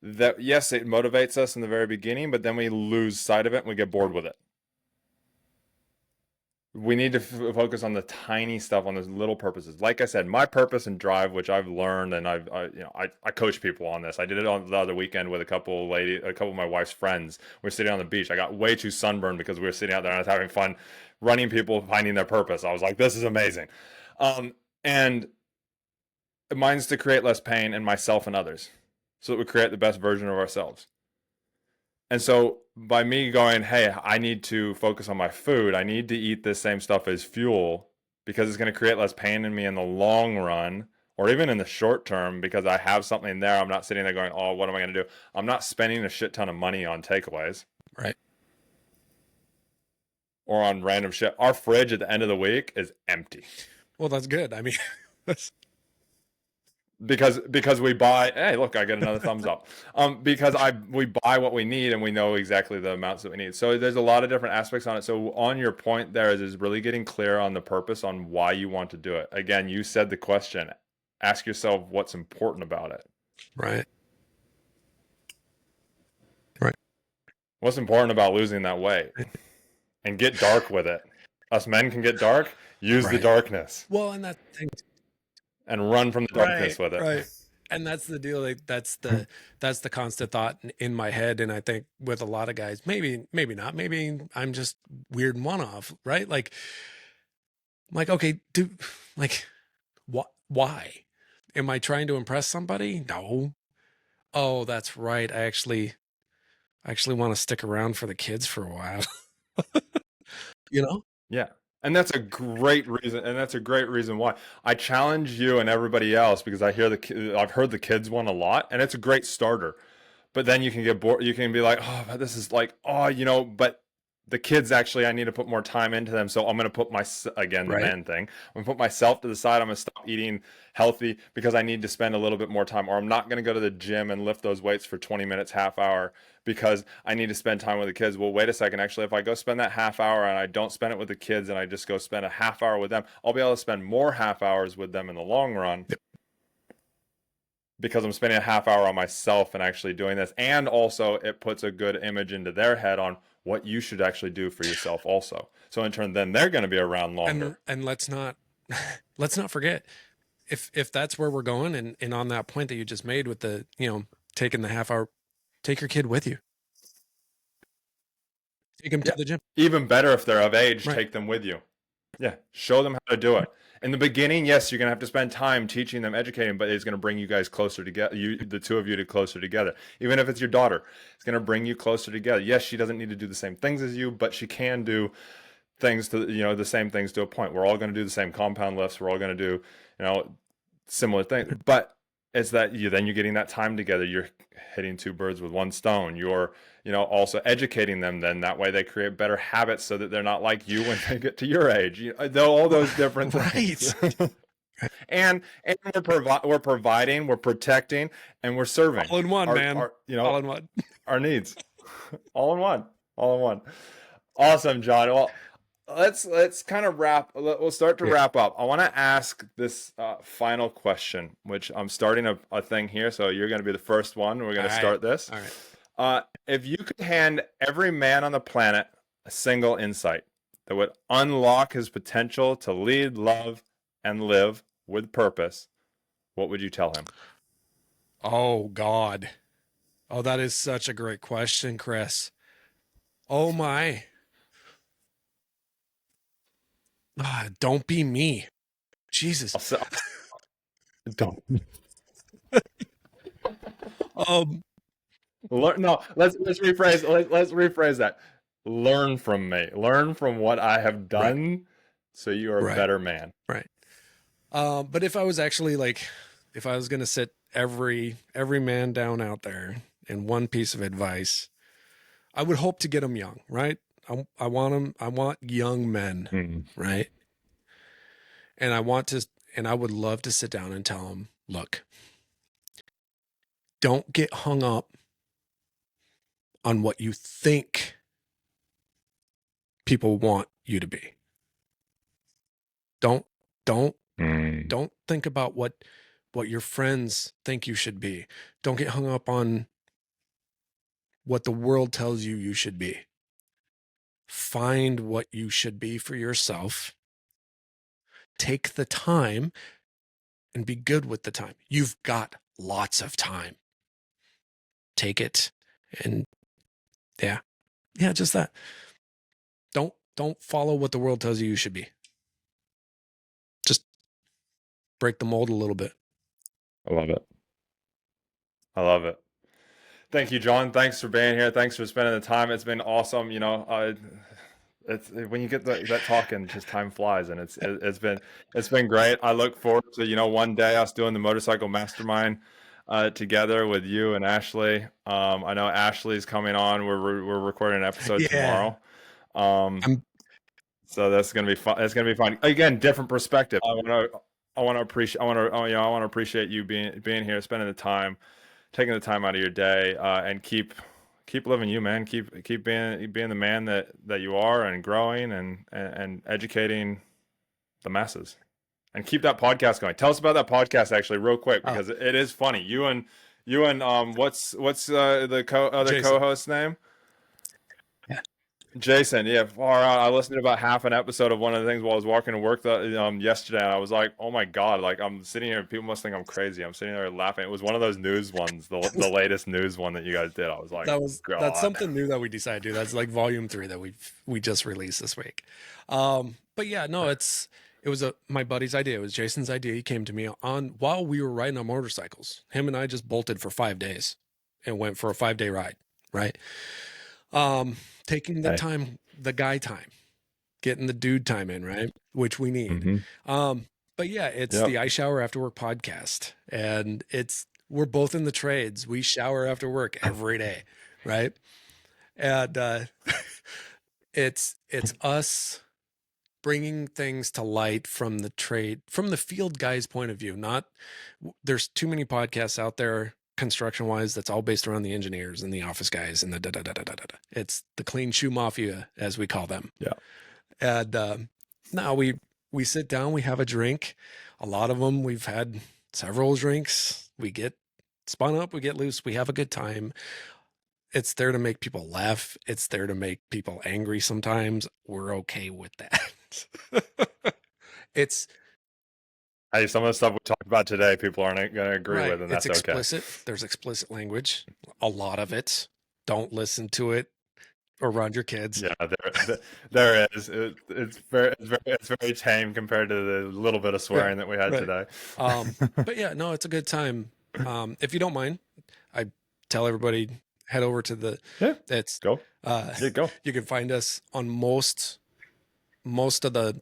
that yes, it motivates us in the very beginning, but then we lose sight of it and we get bored with it. We need to focus on the tiny stuff, on those little purposes. Like I said, my purpose and drive, which I've learned, and I coach people on this. I did it on the other weekend with a couple of my wife's friends. We are sitting on the beach. I got way too sunburned because we were sitting out there and I was having fun running people finding their purpose. I was like, this is amazing. And mine's to create less pain in myself and others, so that we create the best version of ourselves. And so by me going, hey, I need to focus on my food, I need to eat this same stuff as fuel because it's going to create less pain in me in the long run or even in the short term because I have something there. I'm not sitting there going, oh, what am I going to do? I'm not spending a shit ton of money on takeaways Right. or on random shit. Our fridge at the end of the week is empty. Well, that's good. I mean, that's, Because we buy, hey, look, I get another thumbs up. Because we buy what we need and we know exactly the amounts that we need. So there's a lot of different aspects on it. So on your point there is really getting clear on the purpose on why you want to do it. Again, you said the question. Ask yourself what's important about it. right. Right. What's important about losing that weight? And get dark with it. Us men can get dark. Use the Right. darkness Well, and that's the thing. and run from the Right. darkness with it. Right. And that's the deal. Like that's the constant thought in my head. And I think with a lot of guys, maybe not. Maybe I'm just weird one off, right? Like, okay, like, what? Why? Am I trying to impress somebody? No. Oh, that's right. I actually want to stick around for the kids for a while. You know? Yeah. And that's a great reason, and that's a great reason why I challenge you and everybody else because I've heard the kids one a lot, and it's a great starter. But then you can get bored. You can be like, oh, but this is like, oh, but the kids actually, I need to put more time into them. So I'm going to put again, the Right. man thing. I'm going to put myself to the side. I'm going to stop eating healthy because I need to spend a little bit more time, or I'm not going to go to the gym and lift those weights for 20 minutes, half hour because I need to spend time with the kids. Well, wait a second. Actually, if I go spend that half hour and I don't spend it with the kids and I just go spend a half hour with them, I'll be able to spend more half hours with them in the long run. Yep. because I'm spending a half hour on myself and actually doing this. And also, it puts a good image into their head on what you should actually do for yourself also. So in turn, then they're going to be around longer. And let's not forget, if that's where we're going, and on that point that you just made with the, taking the half hour, take your kid with you. Take him to Yeah. the gym. Even better if they're of age, Right. take them with you. Yeah. Show them how to do it. In the beginning, yes, you're going to have to spend time teaching them, educating, but it's going to bring you guys closer together, the two of you to closer together. Even if it's your daughter, it's going to bring you closer together. Yes, she doesn't need to do the same things as you, but she can do things to, the same things to a point. We're all going to do the same compound lifts. We're all going to do, similar things. But it's that then you're getting that time together. You're hitting two birds with one stone. You're, also educating them. Then that way they create better habits so that they're not like you when they get to your age. All those different things. Right. and we're providing, we're protecting, and we're serving. All in one, man. All in one. Our needs. All in one. All in one. Awesome, John. Well, let's kind of we'll start to wrap up. I want to ask this final question, which I'm starting a thing here, so you're going to be the first one. We're going to start this. All right. If you could hand every man on the planet a single insight that would unlock his potential to lead, love, and live with purpose, what would you tell him? Oh, God. Oh, that is such a great question, Chris. Oh, my. Don't be me. Jesus. Don't. No, let's rephrase. Let's rephrase that. Learn from me. Learn from what I have done, right, so you are a better man. Right. But if I was actually if I was going to sit every man down out there in one piece of advice, I would hope to get them young, right? I want young men, right? And I would love to sit down and tell them, look, don't get hung up on what you think people want you to be. Don't think about what your friends think you should be. Don't get hung up on what the world tells you should be. Find what you should be for yourself. Take the time and be good with the time. You've got lots of time. Take it, and just that. Don't follow what the world tells you should be. Just break the mold a little bit. I love it. I love it. Thank you, John. Thanks for being here. Thanks for spending the time. It's been awesome. It's when you get that talking, just time flies, and it's been great. I look forward to one day us doing the motorcycle mastermind together with you and Ashley. I know Ashley's coming on. We're recording an episode tomorrow. So that's gonna be fun. It's gonna be fun. Again, different perspective. I want to appreciate you being here, spending the time, taking the time out of your day, and keep living you, man. Keep being the man that you are, and growing and educating the masses, and keep that podcast going. Tell us about that podcast actually, real quick, because it is funny. You and what's the co-host's name? Jason, yeah, far out. I listened to about half an episode of one of the things while I was walking to work yesterday, and I was like, "Oh my god!" Like, I'm sitting here, people must think I'm crazy. I'm sitting there laughing. It was one of those news ones, the latest news one that you guys did. I was like, that's something new that we decided to do. That's like volume 3 that we just released this week. But yeah, no, it was my buddy's idea. It was Jason's idea. He came to me while we were riding our motorcycles. Him and I just bolted for 5 days and went for a 5-day ride, right? Taking the time, the guy time, getting the dude time in, right? Which we need. But yeah, it's the I Shower After Work podcast, and we're both in the trades. We shower after work every day, right? And it's us bringing things to light from the field guy's point of view. There's too many podcasts out there construction wise that's all based around the engineers and the office guys and the it's the clean shoe mafia, as we call them. And now we sit down, we have a drink. A lot of them, we've had several drinks. We get spun up, we get loose, we have a good time. It's there to make people laugh. It's there to make people angry sometimes. We're okay with that. It's Hey, some of the stuff we talked about today, people aren't going to agree right. with, and It's that's okay. explicit. There's explicit language. A lot of it. Don't listen to it around your kids. Yeah, there is. It's very tame compared to the little bit of Yeah, swearing that we had right. today. But yeah, no, it's a good time. If you don't mind, I tell everybody head over to the Yeah, it's go. uh Yeah, go. you can find us on most of the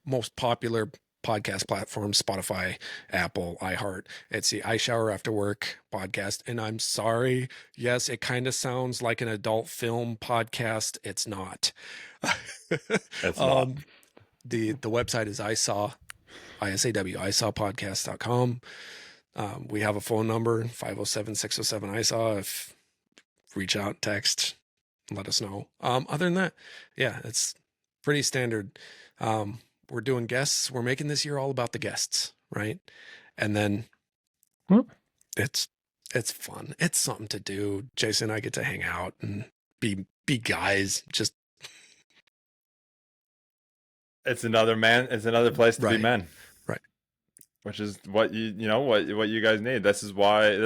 most popular podcast platforms: Spotify, Apple, iHeart. It's the I Shower After Work podcast. And I'm sorry, yes, it kind of sounds like an adult film podcast. It's not. It's not. um the website is isawpodcast.com. We have a phone number, 507-607-ISAW. If reach out, text, let us know. Other than that, yeah, it's pretty standard. We're doing guests. We're making this year all about the guests, right? And then Hmm. it's fun. It's something to do. Jason and I get to hang out and be guys. Just It's another man. It's another place to be right, men, right. which is what what you guys need. This is why.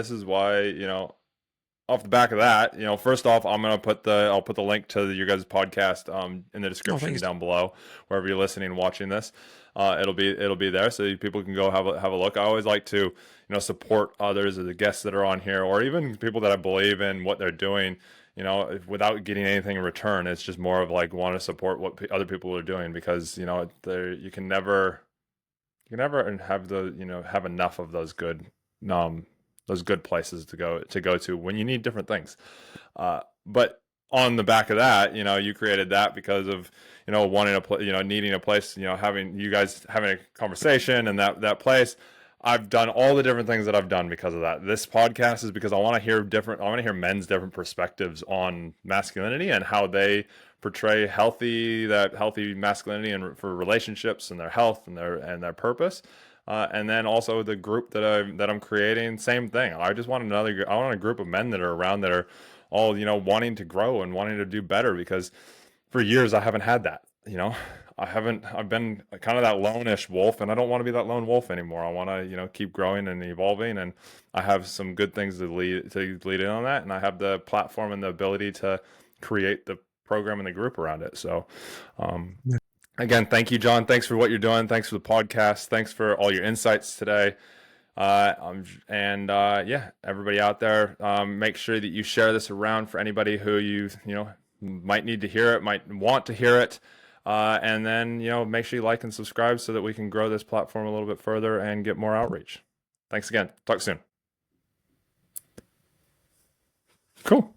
Off the back of that, first off, I'll put the link to your guys' podcast in the Oh, description thanks. down below, wherever you're listening and watching this. It'll be there, so people can go have a look. I always like to support others, or the guests that are on here, or even people that I believe in what they're doing. Without getting anything in return. It's just more of like want to support what other people are doing, because you can never have have enough of those good places to go to when you need different things. But on the back of that, you created that because of wanting needing a place, having you guys having a conversation, and that place. I've done all the different things that I've done because of that. This podcast is because I want to hear men's different perspectives on masculinity and how they portray healthy masculinity and for relationships and their health and their purpose. And then also the group that I'm creating, same thing. I want a group of men that are around that are all wanting to grow and wanting to do better, because for years I haven't had that. I've been kind of that lone-ish wolf, and I don't want to be that lone wolf anymore. I want to keep growing and evolving, and I have some good things to lead in on that, and I have the platform and the ability to create the program and the group around it. So Yeah. again, thank you, John. Thanks for what you're doing. Thanks for the podcast. Thanks for all your insights today. Yeah, everybody out there, make sure that you share this around for anybody who might need to hear it, might want to hear it. And then, make sure you like and subscribe so that we can grow this platform a little bit further and get more outreach. Thanks again. Talk soon. Cool.